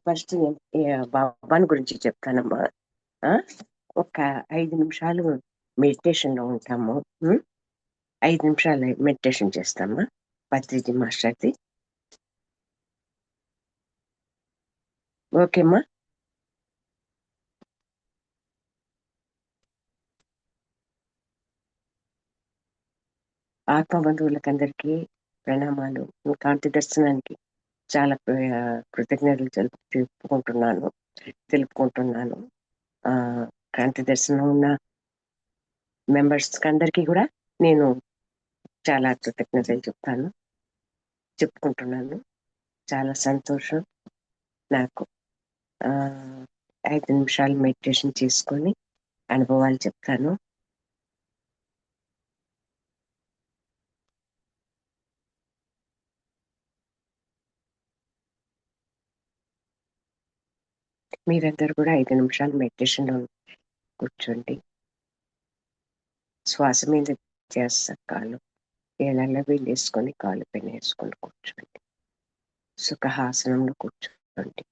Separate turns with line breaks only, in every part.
First భగవాన్ గురించి చెప్తానమ్మా. ఆ, ఒక 5 నిమిషాలు మెడిటేషన్ లో ఉంటాము. ఉం? 5 నిమిషాలు మెడిటేషన్ చేస్తామా పత్రిజీ మాస్టర్ది. ఓకేమ్మా. ఆత్మ బంధువులకు అందరికీ ప్రణామాలు. కాంతి దర్శనానికి చాలా కృతజ్ఞతలు తెలుపుకుంటున్నాను. ఆ కాంతి దర్శనం ఉన్న మెంబర్స్ అందరికీ కూడా నేను చాలా కృతజ్ఞతలు చెప్పుకుంటున్నాను. చాలా సంతోషం నాకు. ఆ 5 నిమిషాలు మెడిటేషన్ చేసుకొని అనుభవాలు చెప్తాను. మీరందరూ కూడా 5 నిమిషాలు మెడిటేషన్ లో కూర్చోండి. శ్వాస మీద చేస్తా కాలు ఏళ్ళ వీలేసుకొని కాలు పైన వేసుకొని కూర్చోండి. సుఖాసనంలో కూర్చోండి.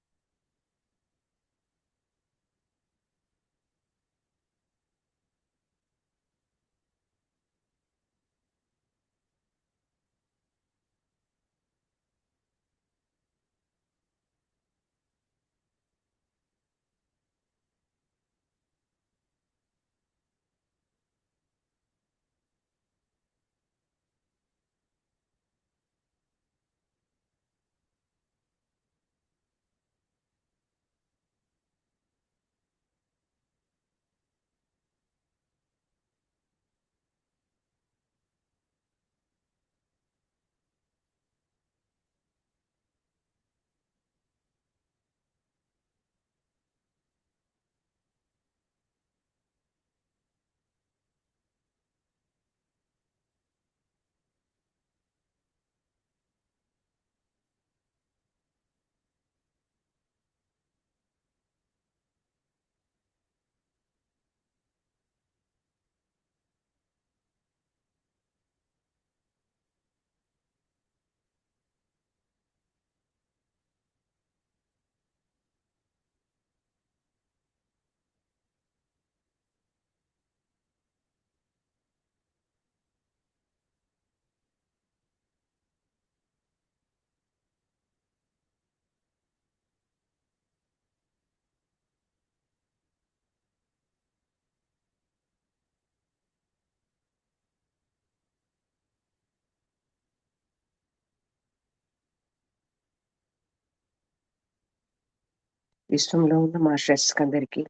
విశ్వంలో ఉన్న మాస్టర్స్ అందరికి,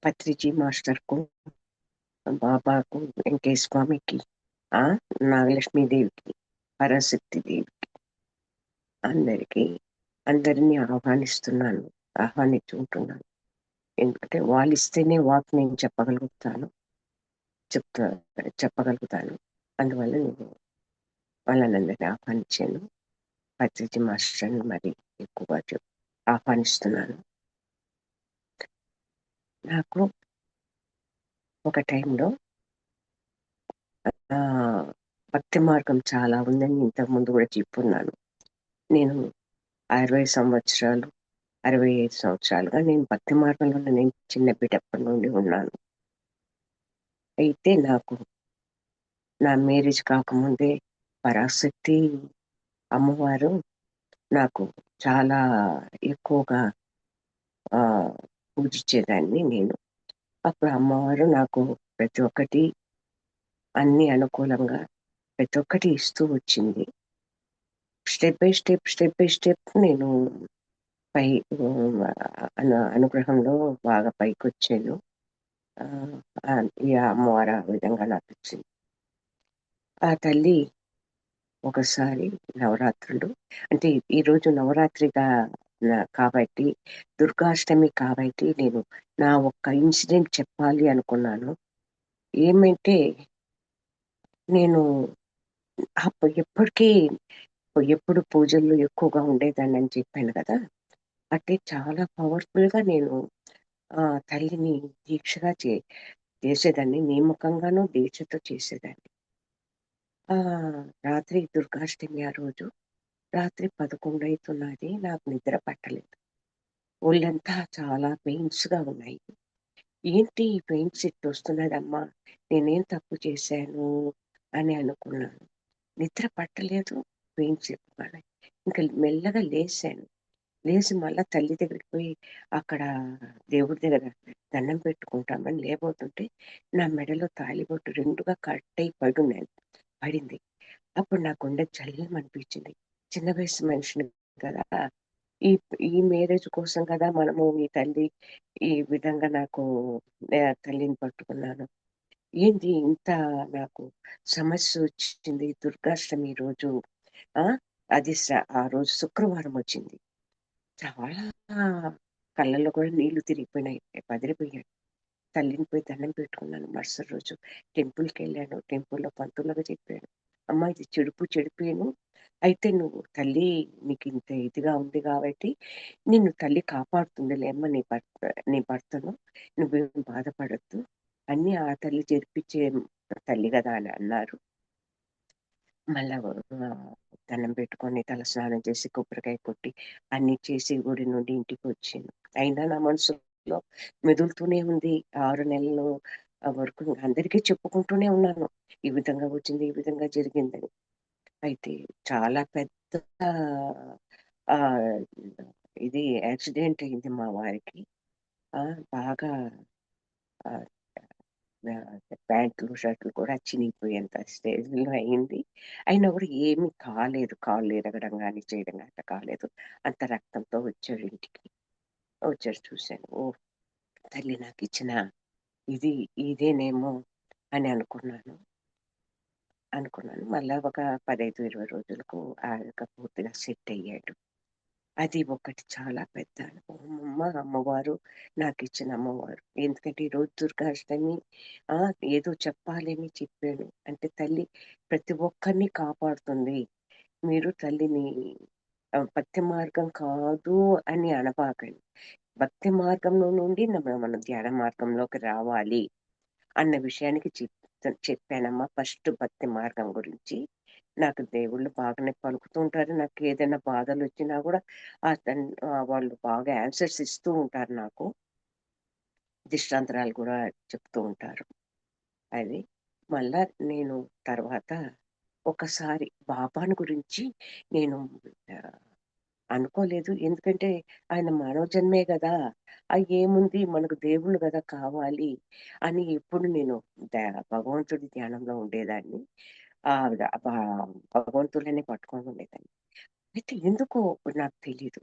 పత్రిజీ మాస్టర్ కు, బాబాకు, వెంకటేశ్వర స్వామికి, ఆ నాగలక్ష్మీదేవికి, పరాశక్తి దేవికి అందరికి అందరినీ ఆహ్వానించుకుంటున్నాను. ఎందుకంటే వాళ్ళు ఇస్తేనే వాక్ నేను చెప్తా చెప్పగలుగుతాను. అందువల్ల నేను వాళ్ళనందరినీ ఆహ్వానించాను. పత్రిజీ మాస్టర్ని మరి ఎక్కువగా ఆహ్వానిస్తున్నాను. నాకు ఒక టైంలో భక్తి మార్గం చాలా ఉందని ఇంతకు ముందు కూడా చెప్పున్నాను. నేను 60 సంవత్సరాలు 65 సంవత్సరాలుగా నేను భక్తి మార్గంలో నేను చిన్న బిడ్డప్పటి నుండి ఉన్నాను. అయితే నాకు నా మ్యారేజ్ కాకముందే పరాశక్తి అమ్మవారు నాకు చాలా ఎక్కువగా ఆ పూజించేదాన్ని నేను. అప్పుడు అమ్మవారు నాకు ప్రతి ఒక్కటి అన్ని అనుకూలంగా ప్రతి ఒక్కటి ఇస్తూ వచ్చింది. స్టెప్ బై స్టెప్ నేను పై అనుగ్రహంలో బాగా పైకి వచ్చాను. ఈ అమ్మవారు ఆ విధంగా నాకు ఇచ్చింది. ఆ తల్లి ఒకసారి నవరాత్రులు అంటే ఈరోజు నవరాత్రిగా కాబట్టి దుర్గాష్టమి కాబట్టి నేను నా ఒక్క ఇన్సిడెంట్ చెప్పాలి అనుకున్నాను. ఏమంటే నేను ఎప్పటికీ ఎప్పుడు పూజల్లో ఎక్కువగా ఉండేదాన్ని అని చెప్పాను కదా. అంటే చాలా పవర్ఫుల్ గా నేను ఆ తల్లిని దీక్షగా చేసేదాన్ని, నియమకంగానూ దీక్షతో చేసేదాన్ని. ఆ రాత్రి దుర్గాష్టమి ఆ రోజు రాత్రి 11 అవుతున్నది. నాకు నిద్ర పట్టలేదు. ఒళ్ళంతా చాలా పెయిన్స్‌గా ఉన్నాయి. ఏంటి ఈ పెయిన్స్ ఇట్టొస్తున్నదమ్మా? నేనేం తప్పు చేశాను అని అనుకున్నాను. నిద్ర పట్టలేదు. పెయిన్స్ ఎక్కువగానే. ఇంక మెల్లగా లేసాను. లేసి మళ్ళా తల్లి దగ్గరికి పోయి అక్కడ దేవుడి దగ్గర దండం పెట్టుకుంటామని లేబోతుంటే, నా మెడలో తాళిబొట్టు 2గా కట్టయి పడింది. అప్పుడు నా గుండె జల్లుమనిపించింది. చిన్న వయసు మనిషిని కదా! ఈ ఈ మ్యారేజ్ కోసం కదా మనము ఈ తల్లి ఈ విధంగా నాకు తల్లిని పట్టుకున్నాను. ఏంది ఇంత నాకు సమస్యొచ్చింది. దుర్గాష్టమి రోజు ఆ! అది ఆ రోజు శుక్రవారం వచ్చింది. చాలా కళ్ళల్లో కూడా నీళ్లు తిరిగిపోయినాయి. బెదిరిపోయాను. తల్లిని పోయి దండం పెట్టుకున్నాను మరుసటి రోజు. టెంపుల్‌కెళ్ళాను. టెంపుల్‌లో పంతులుగా చెప్పాను. అమ్మా ఇది చెడిపోయాను. అయితే నువ్వు తల్లి నీకింత ఇదిగా ఉంది గాబట్టి, నిన్ను తల్లి కాపాడుతుందిలే అమ్మ నీ భర్తను. నువ్వేం బాధపడొద్దు. అన్నీ ఆ తల్లి జరిపిచ్చే తల్లి గదా అని అన్నారు. మళ్ళా దండం పెట్టుకొని, తలస్నానం చేసి, కొబ్బరికాయ కొట్టి, అన్నీ చేసి గుడి నుండి ఇంటికొచ్చాను. అయినా నా మనసులో మెదులుతూనే ఉంది. 6 నెలలు వరకు అందరికీ చెప్పుకుంటూనే ఉన్నాను. ఈ విధంగా వచ్చింది, ఈ విధంగా జరిగిందని. అయితే చాలా పెద్ద ఆహ్, ఇది యాక్సిడెంట్ అయింది మా వారికి. ఆ! బాగా ఆహ్, ప్యాంట్లు, షర్టులు కూడా చినిగిపోయేంత స్టేజ్‌లో అయింది. అయినా కూడా ఏమీ కాలేదు. కాళ్ళు ఇరగడం గాని, చేయడం గాని అట్లా కాలేదు. అంత రక్తంతో వచ్చాడు ఇంటికి. వచ్చాడు చూసాను. ఓహ్! తల్లి నాకిచ్చిన ఇది ఇదేనేమో అని అనుకున్నాను. మళ్ళా ఒక 15, 20 రోజులకు ఆయన పూర్తిగా సెట్ అయ్యాడు. అది ఒకటి చాలా పెద్ద అనుభవం. అమ్మవారు నాకిచ్చిన అమ్మవారు. ఎందుకంటే ఈరోజు దుర్గాష్టమి ఏదో చెప్పాలని చెప్పాను. అంటే తల్లి ప్రతి ఒక్కరిని కాపాడుతుంది. మీరు తల్లిని భక్తి మార్గం కాదు అని అనబాకండి. భక్తి మార్గంలో నుండి మనం ధ్యాన మార్గంలోకి రావాలి అన్న విషయానికి చెప్పానమ్మా. ఫస్ట్ భక్తి మార్గం గురించి. నాకు దేవుళ్ళు బాగానే పలుకుతూ ఉంటారు. నాకేదైనా బాధలొచ్చినా గూడా వాళ్ళు బాగా ఆన్సర్స్ ఇస్తూ ఉంటారు నాకు. దిష్టాంతరాలు గూడా చెప్తూ ఉంటారు. అది. మళ్ళా నేను తర్వాత ఒకసారి బాబాను గురించి నేను ఆహ్, అనుకోలేదు. ఎందుకంటే ఆయన మానవ జన్మే గదా! ఏముంది మనకు దేవుళ్ళు గదా కావాలి అని ఎప్పుడు నేను ద భగవంతుడి ధ్యానంలో ఉండేదాన్ని. ఆహ్, ద భ భగవంతుడినే పట్టుకొని ఉండేదాన్ని. అయితే ఎందుకో నాకు తెలీదు.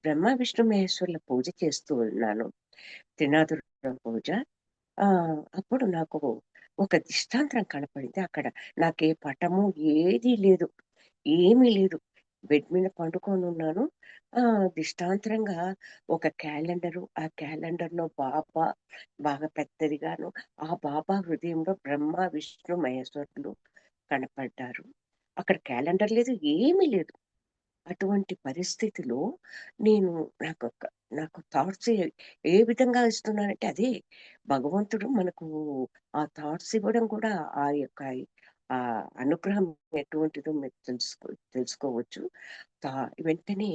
బ్రహ్మ, విష్ణు, మహేశ్వరుల పూజ చేస్తూ ఉన్నాను. త్రినాథుల పూజ. అప్పుడు నాకు ఒక దిష్టాంతరం కనపడింది. అక్కడ నాకే పటము ఏదీ లేదు. ఏమీ లేదు. బెడ్ మీద పండుకొనున్నాను. దిష్టాంతరంగా ఒక క్యాలెండరు, ఆ క్యాలెండర్‌లో బాబా బాగా పెద్దదిగాను, ఆ బాబా హృదయంలో బ్రహ్మ, విష్ణు, మహేశ్వరులు కనపడ్డారు. అక్కడ క్యాలెండర్ లేదు. ఏమీ లేదు. అటువంటి పరిస్థితిలో నేను నాకొక నాకు థాట్స్ ఏ విధంగా ఇస్తున్నానంటే అదే భగవంతుడు మనకు ఆ థాట్స్ ఇవ్వడం కూడా ఆ యొక్క అనుగ్రహం ఎటువంటిదో మీరు తెలుసుకోవచ్చు. తా వెంటనే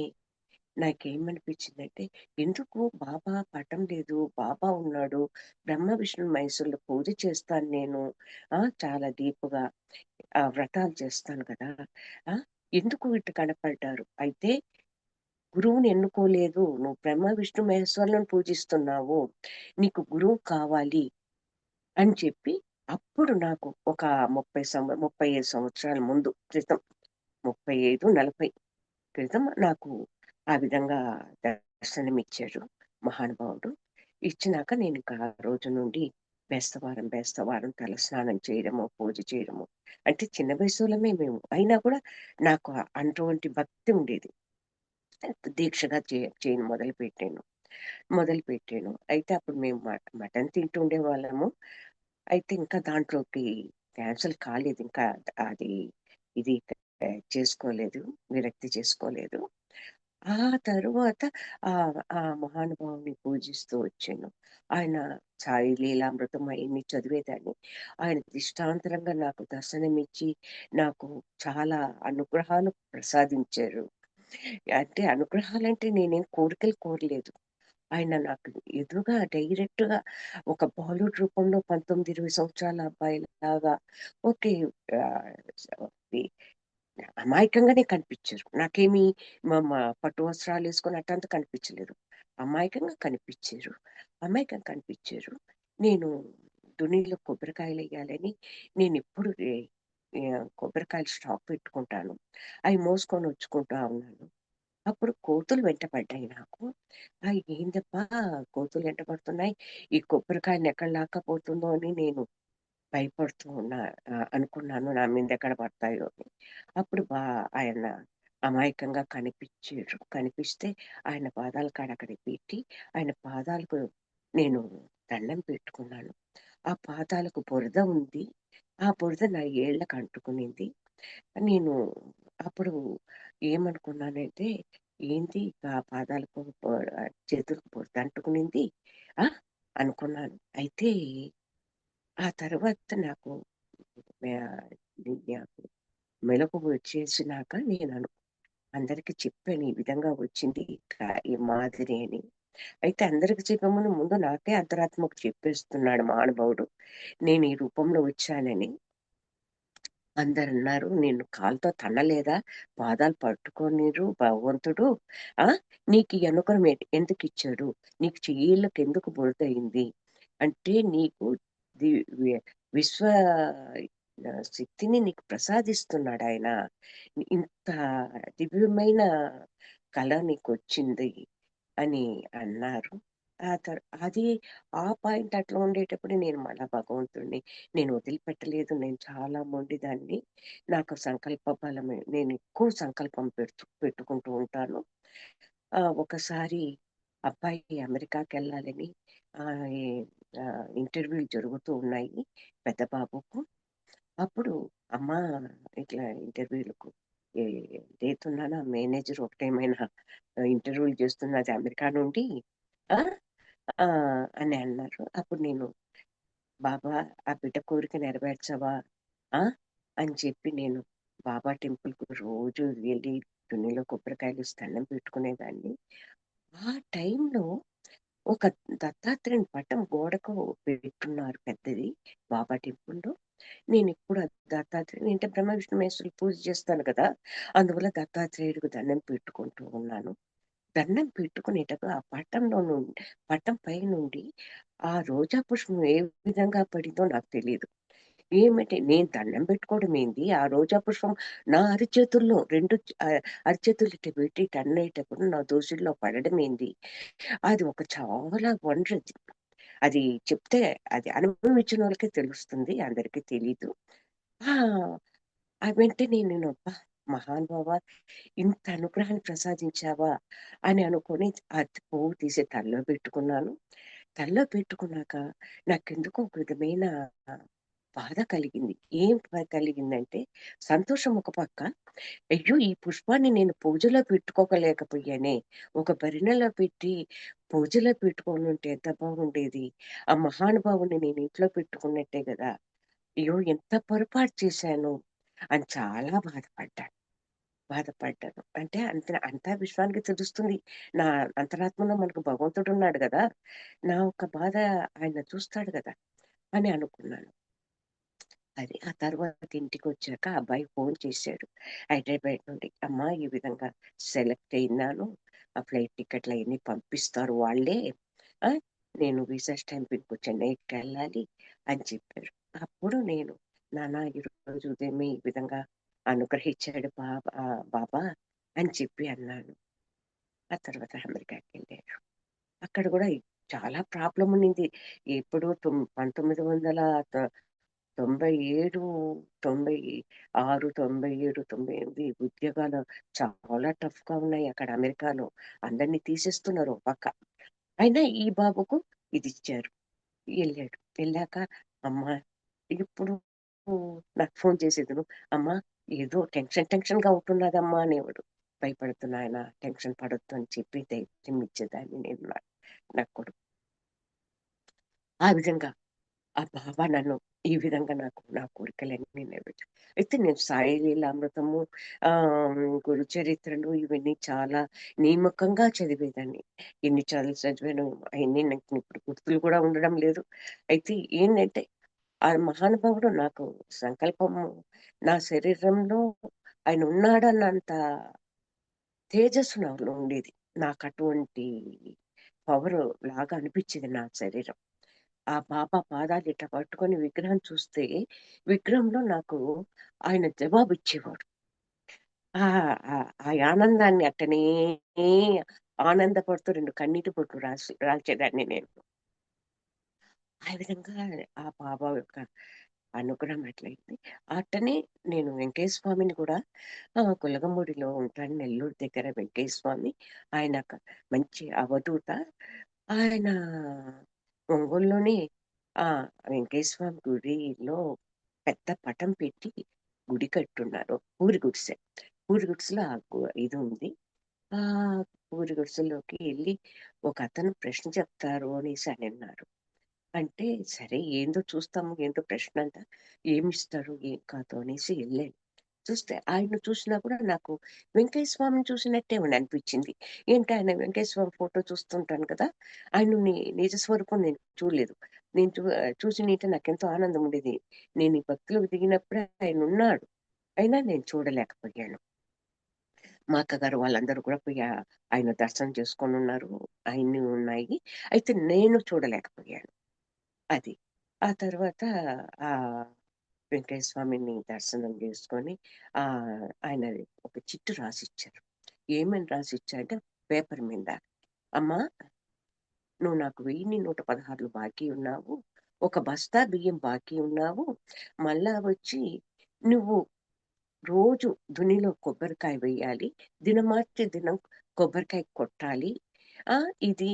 నాకేమనిపించిందంటే, ఎందుకు బాబా పటం లేదు, బాబా ఉన్నాడు, బ్రహ్మ, విష్ణు, మహేశ్వరుల పూజ చేస్తాను నేను. చాలా డీప్‌గా వ్రతాలు చేస్తాను కదా! ఆ! ఎందుకు ఇటు కనపడ్డారు? అయితే గురువుని ఎన్నుకోలేదు. నువ్వు బ్రహ్మ, విష్ణు, మహేశ్వరులను పూజిస్తున్నావు. నీకు గురువు కావాలి అని చెప్పి, అప్పుడు నాకు ఒక 35 సంవత్సరాల ముందు క్రితం 35, 40 క్రితం నాకు ఆ విధంగా దర్శనమిచ్చారు మహానుభావుడు. ఇచ్చినాక నేనింక ఆ రోజు నుండి బేస్తవారం తలస్నానం చేయడము, పూజ చేయడము. అంటే చిన్న వయసోళ్ళమే మేము. అయినా కూడా నాకు అటువంటి భక్తి ఉండేది. దీక్షగా చేయను మొదలుపెట్టాను. అయితే అప్పుడు మేము మటన్ తింటూ ఉండేవాళ్ళము. అయితే ఇంకా దాంట్లోకి క్యాన్సెల్ కాలేదు. ఇంకా అది ఇది చేసుకోలేదు. విరక్తి చేసుకోలేదు. ఆ తరువాత ఆ మహానుభావుడిని పూజిస్తూ వచ్చాను. ఆయన సాయి లీలామృతం అయన్నీ చదివేదాన్ని. ఆయన దిష్టాంతరంగా నాకు దర్శనమిచ్చి, నాకు చాలా అనుగ్రహాలు ప్రసాదించారు. అంటే అనుగ్రహాలంటే నేనేం కోరికలు కోరలేదు. ఆయన నాకు ఎదురుగా డైరెక్ట్‌గా ఒక బాలుడి రూపంలో 19, 20 సంవత్సరాల అబ్బాయిలాగా ఓకే. ఆహ్, స వి అమాయకంగానే కనిపిచ్చారు. నాకేమి పట్టు వస్త్రాలేసుకొని అట్టంతా కనిపించలేదు. అమాయకంగా కనిపిచ్చారు. అమాయకంగా కనిపిచ్చారు. నేను దునిలో కొబ్బరికాయలెయ్యాలని నేనెప్పుడు కొబ్బరికాయలు స్టాక్ పెట్టుకుంటాను. అయి మోసుకొని వచ్చుకుంటా ఉన్నాను. అప్పుడు కోతులు వెంట పడ్డాయి నాకు. ఏందబ్బా! కోతులు వెంట పడుతున్నాయి. ఈ కొబ్బరికాయని ఎక్కడ లాక్కపోతుందో అని నేను భయపడుతూ అనుకున్నాను. నా మీదెక్కడ పడతాయో అని. అప్పుడు ఆయన అమాయకంగా కనిపిచ్చారు. కనిపిస్తే ఆయన పాదాల కాడ అక్కడికి పెట్టి, ఆయన పాదాలకు నేను దండం పెట్టుకున్నాను. ఆ పాదాలకు బురద ఉంది. ఆ బురద నా ఏళ్ళకి అంటుకునింది. నేను అప్పుడు ఏమనుకున్నానంటే, ఏంటి పాదాలకు చేతులకు బురద అంటుకునింది. ఆ! అనుకున్నాను. అయితే ఆ తర్వాత నాకు ఆహ్, నాకు మెలకువ వచ్చేసినాక అందరికి చెప్పాను. ఈ విధంగా వచ్చింది ఈ మాదిరి అని. అయితే అందరికి చెప్పే ముందు నాకే అంతరాత్మకు చెప్పేస్తున్నాడు మహానుభావుడు. నేను ఈ రూపంలో వచ్చానని. అందరన్నారు, "నిన్ను కాలుతో తన్నలేదా? పాదాలు పట్టుకోనిరు భగవంతుడు. ఆ! నీకు ఈ అనుగ్రహం ఎందుకిచ్చాడు? నీకు చెయ్యిళ్ళకెందుకు బురదయింది? అంటే నీకు ది వి విశ్వ శక్తిని నీకు ప్రసాదిస్తున్నాడాయన. ఇంత దివ్యమైన కళ నీకొచ్చింది" అని అన్నారు. ఆ తర్ అది ఆ పాయింట్ అట్లా ఉండేటప్పుడు నేను మళ్ళా భగవంతుడిని నేను వదిలిపెట్టలేదు. నేను చాలా మొండిదాన్ని. నాకు సంకల్ప బలమే. నేనెక్కువ సంకల్పం పెట్టుకుంటూ ఉంటాను. ఒకసారి అబ్బాయి అమెరికాకెళ్ళాలని ఆహ్, ఈ ఇంటర్వ్యూలు జరుగుతూ ఉన్నాయి పెద్ద బాబుకు. అప్పుడు అమ్మా ఇట్లా ఇంటర్వ్యూలకు ఏ వెళ్తున్నాను. మేనేజర్ ఒకటేమైనా ఇంటర్వ్యూలు చేస్తున్నది అమెరికా నుండి. ఆ! అని అన్నారు. అప్పుడు నేను బాబా ఆ బిడ్డ కోరిక నెరవేర్చవా? ఆ! అని చెప్పి నేను బాబా టెంపుల్‌కి రోజు వెళ్లి దునిలో కొబ్బరికాయలేసి దండం పెట్టుకునేదాన్ని. ఆ టైంలో ఒక దత్తాత్రేయుని పటం గోడకు పెట్టున్నారు పెద్దది బాబా టెంపుల్‌లో. నేనెప్పుడు దత్తాత్రేయుని అంటే బ్రహ్మ విష్ణు మహేశ్వరులు పూజ చేస్తాను కదా! అందువల్ల దత్తాత్రేయుడికి దండం పెట్టుకుంటూ ఉన్నాను. దండం పెట్టుకునేటప్పుడు ఆ పటం పైనుండి ఆ రోజా పుష్పం ఏ విధంగా పడిందో నాకు తెలీదు. ఏమిటి నేను దండం పెట్టుకోవడం ఏంది, ఆ రోజా పుష్పం నా అరిచేతుల్లో 2 అరిచేతులు ఇట్ట పెట్టి ఇటు అనేటప్పుడు నా దోసిల్లో పడడం ఏంది? అది ఒక చాలా వండర్. అది చెప్తే అది అనుభవించినోళ్ళకే తెలుస్తుంది. అందరికీ తెలీదు. ఆ! ఆ వెంటనే నేను అబ్బా! మహానుభావ ఇంత అనుగ్రహాన్ని ప్రసాదించావా అని అనుకోని ఆ పువ్వు తీసి తలలో పెట్టుకున్నాను. తలలో పెట్టుకున్నాక నాకెందుకో ఒక విధమైన బాధ కలిగింది. ఏం కలిగిందంటే సంతోషం ఒక పక్క, అయ్యో! ఈ పుష్పాన్ని నేను పూజలో పెట్టుకోలేకపోయానే. ఒక భరిణెలో పెట్టి పూజలో పెట్టుకొనుంటే ఎంత బాగుండేది. ఆ మహానుభావుడిని నేను ఇంట్లో పెట్టుకున్నట్టే గదా! అయ్యో! ఎంత పొరపాటు చేశాను అని చాలా బాధపడ్డాను. బాధపడ్డాను. అంటే అంతా విశ్వానికి తెలుస్తుంది. నా అంతరాత్మలో మనకు భగవంతుడున్నాడు గదా! నా ఒక్క బాధ ఆయన చూస్తాడు గదా! అని అనుకున్నాను. అది. ఆ తర్వాత ఇంటికొచ్చాక ఆ అబ్బాయి ఫోను చేశాడు. హైదరాబాద్ నుండి. అమ్మా ఈ విధంగా సెలెక్ట్ అయినాను. ఆ ఫ్లైట్ టికెట్లయన్నీ పంపిస్తారు వాళ్ళే. ఆ! నేను వీసా స్టాంపింగ్‌కు చెన్నైకెళ్ళాలి అని చెప్పారు. అప్పుడు నేను నాన్న ఈరోజు ఉదయమే ఈ విధంగా అనుగ్రహించాడు బాబా అని చెప్పి అన్నాను. ఆ తర్వాత అమెరికాకెళ్ళారు. అక్కడ గూడా చాలా ప్రాబ్లమ్ ఉన్నింది. ఎప్పుడు 1900 97, 96, 97, 98 ఉద్యోగాలు చాలా టఫ్‌గా ఉన్నాయి అక్కడ అమెరికాలో. అందరిని తీసేస్తున్నారు ఓ పక్క. అయినా ఈ బాబుకు ఇదిచ్చారు. ఎళ్ళాడు. ఎళ్ళాక అమ్మ ఇప్పుడు నాకు ఫోను చేసేదును. అమ్మ ఏదో టెన్షన్‌గా ఉంటున్నదమ్మా అనేవాడు. భయపడొద్దు నాయన టెన్షన్ పడొద్దు అని చెప్పి ధైర్యం ఇచ్చేదాన్ని నేను నా నా కొడుకు. ఆ విధంగా ఆ బాబా నన్ను ఈ విధంగా నాకు నా కోరికలన్నీ నెరవేర్చారు. అయితే నేను సాయి లీలామృతము, గురు చరిత్రలు ఇవన్నీ చాలా నియమకంగా చదివేదాన్ని. ఎన్ని సార్లు చదివానో అయన్నీ నాకు ఇప్పుడు గుర్తులు కూడా ఉండడం లేదు. అయితే ఏంటంటే, ఆ మహానుభావుడు నాకు సంకల్పము, నా శరీరంలో ఆయన ఉన్నాడన్నంత తేజస్సు నాలో ఉండేది. నాకటువంటి పవరు లాగా అనిపిచ్చేది నా శరీరం. ఆ బాబా పాదాలు ఇట్లా పట్టుకొని విగ్రహం చూస్తే, విగ్రహంలో నాకు ఆయన జవాబిచ్చేవాడు. ఆ ఆనందాన్ని అట్టనే ఆనందపడుతూ 2 కన్నీటి బొట్లు రాల్చేదాన్ని నేను. ఆ విధంగా ఆ బాబా యొక్క అనుగ్రహం అట్లయింది. అట్టనే నేను వెంకటేశ్వర స్వామిని కూడా కులగముడిలో ఉంటాడు. నెల్లూరు దగ్గర వెంకటేశ్వర స్వామి. ఆయన మంచి అవధూత. ఆయన ఒంగోలులోనే ఆ! వెంకటేశ్వర స్వామి గుడిలో పెద్ద పటం పెట్టి గుడి కట్టున్నారు. పూరి గుడిసె. పూరి గుడిసెలో ఇది ఉంది. ఆ పూరి గుడిసెలోకి ఎళ్లి ఒకతను ప్రశ్న చెప్తారు అనేసి అనన్నారు. అంటే సరే ఏందో చూస్తాము. ఏందో ప్రశ్నంట. ఏమిస్తారు? ఏం కాదు అనేసి ఎళ్ళాను. చూస్తే ఆయన్ని చూసినా కూడా నాకు వెంకటేశ్వర స్వామిని చూసినట్టే అనిపించింది. ఏంటి ఆయన వెంకటేశ్వర స్వామి ఫోటో చూస్తుంటాను కదా! ఆయన నిజ స్వరూపం నేను చూడలేదు. నేను చూసినింటే నాకెంతో ఆనందం ఉండేది. నేను ఈ భక్తిలోకి దిగినప్పుడే ఆయనున్నాడు. అయినా నేను చూడలేకపోయాను. మా అక్కగారు వాళ్ళందరూ కూడా పోయి ఆయన దర్శనం చేసుకొనున్నారు. ఆయన్ని ఉన్నాయి. అయితే నేను చూడలేకపోయాను. అది. ఆ తర్వాత ఆహ్, వెంకటేశ్వర స్వామిని దర్శనం చేసుకొని ఆయన ఒక చిట్టు రాసిచ్చారు. ఏమని రాసిచ్చారంటే పేపర్ మీద, "అమ్మా నువ్వు నాకు 1000, 116 బాకీ ఉన్నావు. ఒక బస్తా బియ్యం బాకీ ఉన్నావు. మళ్ళా వచ్చి నువ్వు రోజు దునిలో కొబ్బరికాయ వెయ్యాలి. దినమార్చి దినం కొబ్బరికాయ కొట్టాలి. ఆ! ఇది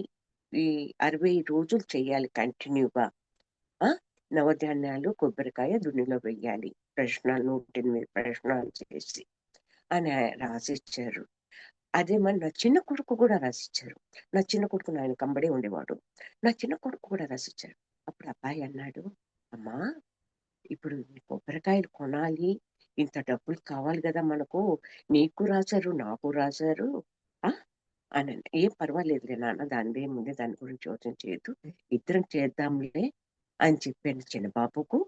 ఈ 60 రోజులు చేయాలి కంటిన్యూగా." ఆ! నవధాన్యాలు, కొబ్బరికాయ దున్నిలో వెయ్యాలి. ప్రశ్నలు 108 ప్రశ్నలు చేసి అని రాసిచ్చారు. అదే మరి నా చిన్న కొడుకు గూడా రాసిచ్చారు. నా చిన్న కొడుకు నా ఎనకంబడే ఉండేవాడు. నా చిన్న కొడుకు కూడా రాసిచ్చారు. అప్పుడు అబ్బాయి అన్నాడు, "అమ్మా ఇప్పుడు ఈ కొబ్బరికాయలు కొనాలి. ఇంత డబ్బులు కావాలి గదా మనకు. నీకు రాశారు, నాకు రాశారు. ఆ! అనని. "ఏం పర్వాలేదులే నాన్న దానిదేముంది దాని గురించి యోచన చేయొద్దు. ఇద్దరం చేద్దాంలే" అని చెప్పాను చిన్న బాబుకు.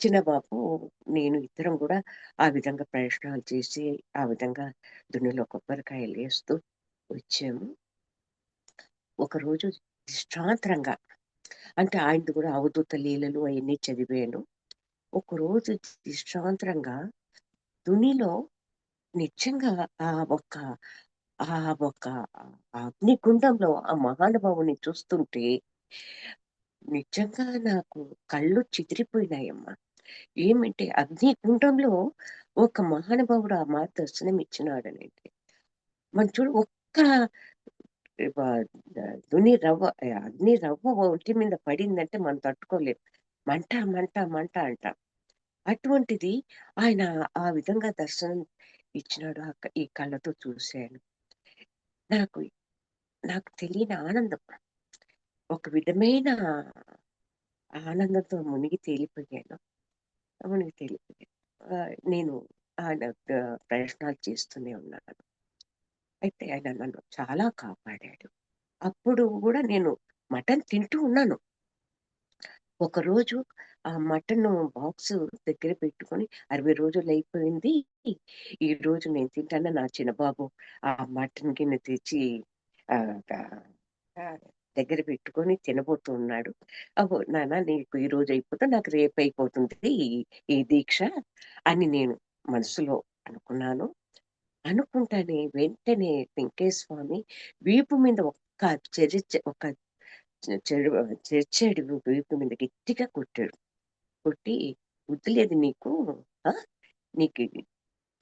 చిన్న బాబు, నేను ఇద్దరం గూడా ఆ విధంగా ప్రయత్నాలు చేసి, ఆ విధంగా దున్నిలో కొబ్బరికాయలేస్తూ వచ్చాము. ఒకరోజు దృష్టాంతరంగా అంటే ఆయనది గూడా అవధూత లీలలు అయన్నీ చదివాను. ఒకరోజు దృష్టాంతరంగా తునిలో నిజంగా ఆ ఒక్క ఆ ఒక అగ్నిగుండంలో ఆ మహానుభావుడిని చూస్తుంటే నిజంగా నాకు కళ్ళు చెదిరిపోయినాయమ్మా. ఏమంటే అగ్నిగుండంలో ఒక మహానుభావుడు ఆ మాత దర్శనం ఇచ్చినాడనంటే, మనం చూడు ఒక్క వ దుని రవ్వ అగ్ని రవ్వ ఒంటి మీద పడిందంటే మనం తట్టుకోలేం. మంట, మంట, మంట అంటాం. అటువంటిది ఆయన ఆ విధంగా దర్శనం ఇచ్చినాడు. ఈ కళ్ళతో చూశాను. నాకు నాకు తెలియని ఆనందం. ఒక విధమైన ఆనందంతో మునిగి తేలిపోయాను. మునిగి తేలిపోయాను. నేను ఆయన ప్రయత్నాలు చేస్తూనే ఉన్నాను. అయితే ఆయన నన్ను చాలా కాపాడాడు. అప్పుడు గూడా నేను మటన్ తింటూ ఉన్నాను. ఒకరోజు ఆ మటను బాక్సు దగ్గర పెట్టుకొని 60 రోజులయిపోయింది. ఈరోజు నేను తింటాను నా చిన్న బాబు ఆ మటన్ గిన్నె తెచ్చి ఆహ్, క ఆహ్, దగ్గర పెట్టుకొని తినబోతూ ఉన్నాడు. "అబ్బో! నాన్న నీకు ఈరోజు అయిపోతే నాకు రేపయిపోతుంది ఈ దీక్ష" అని నేను మనసులో అనుకున్నాను. అనుకుంటానే వెంటనే వెంకటేశ్వర స్వామి వీపు మీద ఒక్క ఒక చెడు చెరిచాడు వీపు మీద గట్టిగా కొట్టాడు. కొట్టి "బుద్ధి నీకు. ఆ! నీకు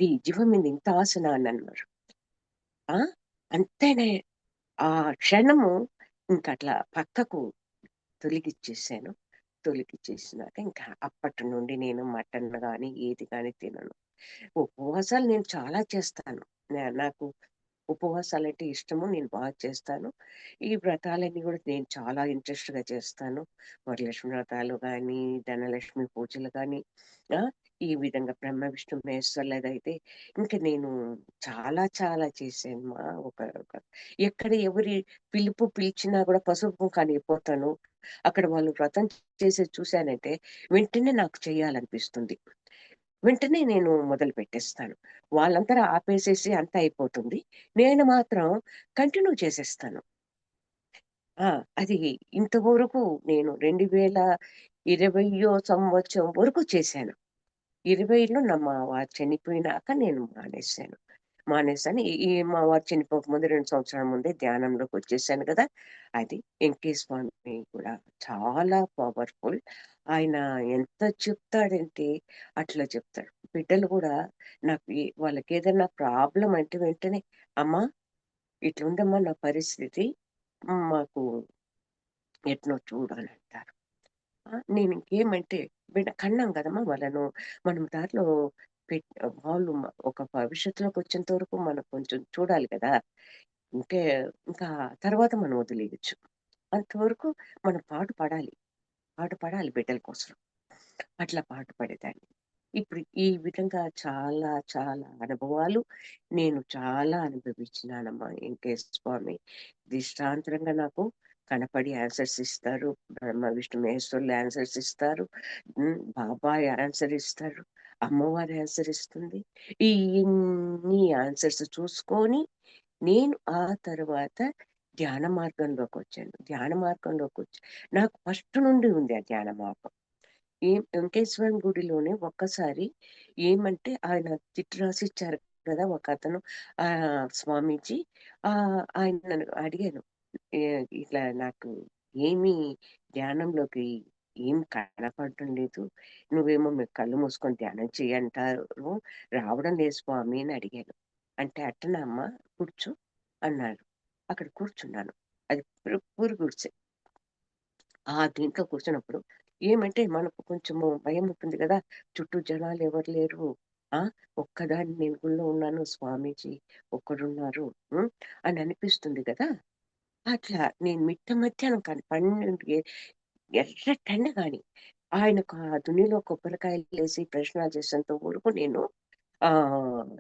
ఈ జీవం మీద ఇంత ఆశనా" అనన్నారు. ఆ! అంతేనే ఆ క్షణము ఇంకట్లా పక్కకు తొలగిచ్చేసాను. తొలగిచ్చేసినాక ఇంకా అప్పటి నుండి నేను మటన్ గాని, ఏది గాని తినను. ఉపవాసాలు నేను చాలా చేస్తాను. నాకు ఉపవాసాలంటే ఇష్టము. నేను చేస్తాను. ఈ వ్రతాలన్నీ గూడా నేను చాలా ఇంట్రెస్ట్‌గా చేస్తాను. వరలక్ష్మి వ్రతాలు గానీ, ధనలక్ష్మి పూజలు గానీ, ఆ! ఈ విధంగా బ్రహ్మ విష్ణు మహేశ్వరులదైతే ఇంక నేను చాలా చాలా చేశాను. ఒక ఒక ఎక్కడ ఎవరి పిలిచినా గూడా పసుపు కుంకానికిపోతాను. అక్కడ వాళ్ళు వ్రతం చేసేది చూశానంటే వెంటనే నాకు చేయాలనిపిస్తుంది. వెంటనే నేను మొదలు పెట్టేస్తాను. వాళ్ళంతట ఆపేసేసి అంతా అయిపోతుంది. నేను మాత్రం కంటిన్యూ చేసేస్తాను. ఆ! అది ఇంతవరకు నేను 2020 సంవత్సరం వరకు చేశాను. 20లో మా వారు చనిపోయినాక నేను మానేశాను. మానేశాను. ఈ ఈ మా వారు చనిపోకముందు 2 సంవత్సరాల ముందే ధ్యానంలోకొచ్చేసాను గదా! అది. వెంకటేశ్వర స్వామి కూడా చాలా పవర్‌ఫుల్. ఆయన ఎంత చెప్తాడంటే అట్లా చెప్తాడు. బిడ్డలు గూడా నాకు వాళ్ళకేదన్నా ప్రాబ్లమ్ అంటే వెంటనే "అమ్మా ఇట్లుందమ్మా నా పరిస్థితి. మాకు ఎట్నో చూడు" అని అంటారు. నేనింకేమంటే కన్నాం గదమ్మా వాళ్ళను. మనం దారిలో వాళ్ళు ఒక భవిష్యత్తులోకొచ్చేంత వరకు మనం కొంచెం చూడాలి కదా! ఇంకే ఇంకా తర్వాత మనం వదిలేయొచ్చు. అంతవరకు మనం పాటు పడాలి బిడ్డల కోసం. అట్లా పాటుపడేదాన్ని. ఇప్పుడు ఈ విధంగా చాలా చాలా అనుభవాలు నేను చాలా అనుభవించినానమ్మా. వెంకటేశ్వర స్వామి దృష్టాంతరంగా నాకు కనపడి ఆన్సర్స్ ఇస్తారు. బ్రహ్మ, విష్ణు మహేశ్వరులు ఆన్సర్స్ ఇస్తారు. బాబాయ్ ఆన్సర్ ఇస్తారు. అమ్మవారు ఆన్సర్ ఇస్తుంది. ఈ ఇన్ని ఆన్సర్స్ చూసుకొని నేను ఆ తర్వాత ధ్యాన మార్గంలోకొచ్చాను. ధ్యాన మార్గంలోకొచ్చి నాకు ఫస్ట్ నుండి ఉంది ఆ ధ్యాన మార్గం. వెంకటేశ్వరుని గుడిలోనే ఒక్కసారి ఏమంటే ఆయన చిట్టు రాసిచ్చారు కదా! ఒకతను స్వామీజీ ఆయన నన్ను అడిగాను. ఇట్లా నాకు ఏమి ధ్యానంలోకి ఏం కనపడటం లేదు. నువ్వేమో మీరు కళ్ళు మూసుకొని ధ్యానం చెయ్యి అంటారు. రావడం లేదు స్వామి అని అడిగాను. అంటే అట్టనా అమ్మా కూర్చో అన్నారు. అక్కడ కూర్చున్నాను. అది పూరి గుడిసె. దీంట్లో కూర్చున్నప్పుడు ఏమంటే మనకు కొంచెము భయముంటుంది గదా! చుట్టూ జనాలెవరు లేరు. ఆ! ఒక్కదాన్ని నేను గుళ్ళో ఉన్నాను. స్వామీజీ ఒక్కడున్నారు. అని అనిపిస్తుంది గదా! అట్లా నేను మిట్ట మధ్యాహ్నం కానీ 12 ఎర్రటెండ గాని ఆయనకు ఆ దునిలో కొబ్బరికాయలేసి ప్రదక్షిణాలు చేసేంత వరకు నేను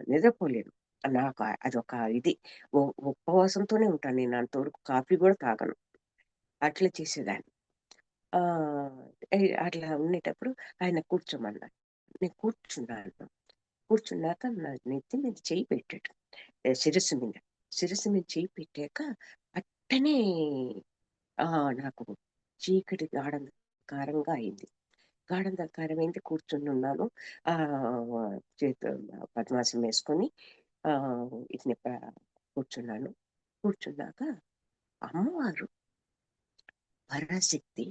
నిద్రపోలేను. నాకు అదొక ఇది. ఉ ఉపవాసంతోనే ఉంటాను నేను అంతవరకు కాఫీ గూడా తాగను. అట్లా చేసేదాన్ని. ఆహ్, అట్లా ఉండేటప్పుడు ఆయన కూర్చోమన్నారు. నేను కూర్చున్నాను. కూర్చున్నాక నా నెత్తి మీద చెయ్యి పెట్టాడు. శిరస్సు మీద. శిరస్సు మీద చెయ్యి పెట్టాక అట్టనే నాకు చీకటి గాఢంధకారంగా అయింది. గాఢంధకారమైంది కూర్చొనున్నాను. పద్మాసనం వేసుకొని ఇట్లా కూర్చున్నాను. కూర్చున్నాక అమ్మవారు పరాశక్తి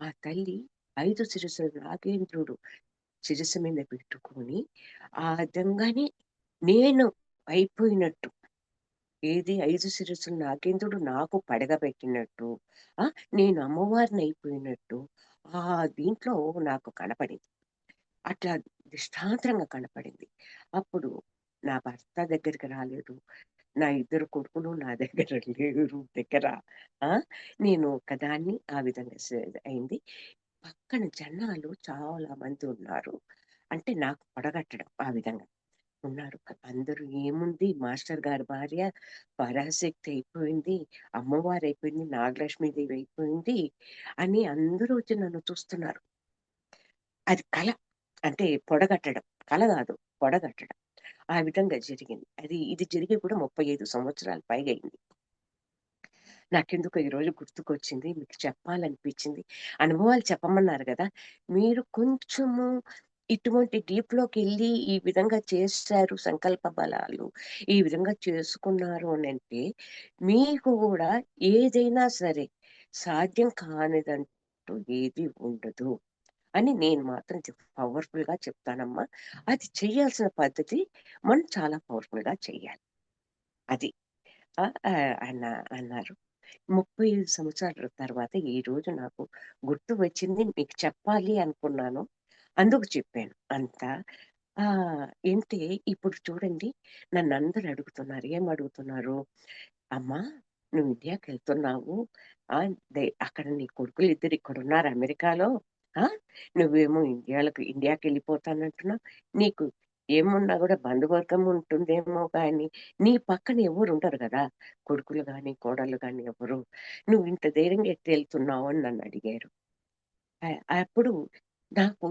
ఆ తల్లి 5 శిరస్సుల నాగేంద్రుడు శిరస్సు మీద పెట్టుకొని ఆ విధంగానే నేను అయిపోయినట్టు. ఏది 5 శిరస్సుల నాగేంద్రుడు నాకు పడగ పెట్టినట్టు, ఆ! నేను అమ్మవారినయిపోయినట్టు దీంట్లో నాకు కనపడింది. అట్లా దృష్టాంతరంగా కనపడింది. అప్పుడు నా భర్త దగ్గరికి రాలేదు. నా ఇద్దరు కొడుకులు నా దగ్గర లేరు దగ్గర. ఆ! నేను ఒక్కదాన్ని ఆ విధంగా అయింది. పక్కన జనాలు చాలా మంది ఉన్నారు. అంటే నాకు పొడగట్టడం ఆ విధంగా ఉన్నారు. అందరూ ఏముంది మాస్టర్ గారి భార్య పరాశక్తి అయిపోయింది, అమ్మవారైపోయింది, నాగలక్ష్మీదేవి అయిపోయింది అని అందరూ వచ్చి నన్ను చూస్తున్నారు. అది కల. అంటే పొడగట్టడం. కల గాదు. పొడగట్టడం. ఆ విధంగా జరిగింది. ఇది జరిగి కూడా 35 సంవత్సరాలు పైగయింది. నాకెందుకో ఈరోజు గుర్తుకొచ్చింది. మీకు చెప్పాలనిపించింది. అనుభవాలు చెప్పమన్నారు గదా! మీరు కొంచెము ఇటువంటి డీప్‌లోకెళ్ళి ఈ విధంగా చేశారు సంకల్ప బలాలు, ఈ విధంగా చేసుకున్నారు అనంటే, మీకు గూడా ఏదైనా సరే సాధ్యం కానిదంటూ ఏది ఉండదు అని నేను మాత్రం పవర్‌ఫుల్‌గా చెప్తానమ్మా. అది చేయాల్సిన పద్ధతి మనం చాలా పవర్‌ఫుల్‌గా చెయ్యాలి. అది. ఆ! అన్నారు. 35 సంవత్సరాల తర్వాత ఈరోజు నాకు గుర్తు వచ్చింది. మీకు చెప్పాలి అనుకున్నాను. అందుకు చెప్పాను. అంతా ఏంటే ఇప్పుడు చూడండి నన్నందరూ అడుగుతున్నారు. ఏమడుగుతున్నారు? "అమ్మా నువ్వు ఇండియాకెళ్తున్నావు. అక్కడ నీ కొడుకులిద్దరు ఇక్కడున్నారు అమెరికాలో. ఆ! నువ్వేమో ఇండియాకెళ్ళిపోతానంటున్నావు. నీకు ఏమున్నా గూడా బంధువర్గం ఉంటుందేమో గానీ, నీ పక్కన ఎవరుండరు గదా! కొడుకులు గాని, కోడళ్ళు గాని ఎవరు. నువ్వింత ధైర్యంగా ఎట్టెళ్తున్నావు" అని నన్నడిగారు. అప్పుడు నాకు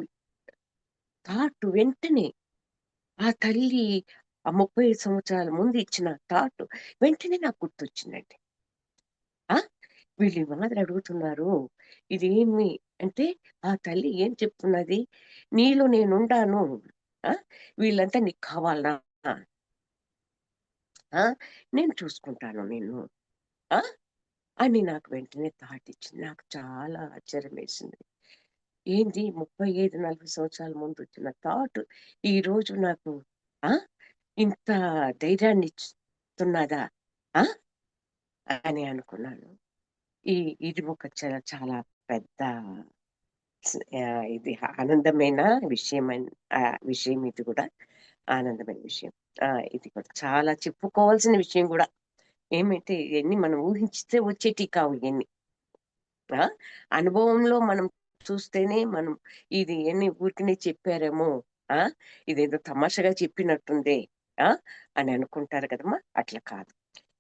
వెంటనే ఆ తల్లి ఆ 35 సంవత్సరాల ముందు ఇచ్చిన వెంటనే నాకు గుర్తొచ్చిందండి. ఆ! వీళ్ళు ఈ మాదిరి అడుగుతున్నారు. ఇదేమి అంటే ఆ తల్లి ఏం చెప్తున్నది? నీలో నేనుండాను. ఆ! వీళ్ళంతా నీకు కావాలా? ఆ! నేను చూసుకుంటాను నిన్ను. ఆ! అని నాకు వెంటనే ఇచ్చింది. నాకు చాలా ఆశ్చర్యమేసింది. ఏంది 35, 40 సంవత్సరాల ముందొచ్చిన ఈరోజు నాకు ఆ! ఇంత ధైర్యాన్నిస్తున్నదా? ఆ! అని అనుకున్నాను. ఈ ఇది ఒక చాలా పెద్ద ఇది ఆనందమైన విషయం ఇది గూడా. ఆనందమైన విషయం. ఇది కూడా చాలా చెప్పుకోవాల్సిన విషయం గూడా. ఏమంటే ఇయన్నీ మనం ఊహించితే వచ్చేటివి కావు ఇయన్నీ. ఆ! అనుభవంలో మనం చూస్తేనే మనం ఇది ఎన్ని ఊరికనే చెప్పారేమో, ఆ! ఇదేదో తమాషాగా చెప్పినట్టుందే, ఆ! అని అనుకుంటారు కదమ్మా! అట్లా కాదు.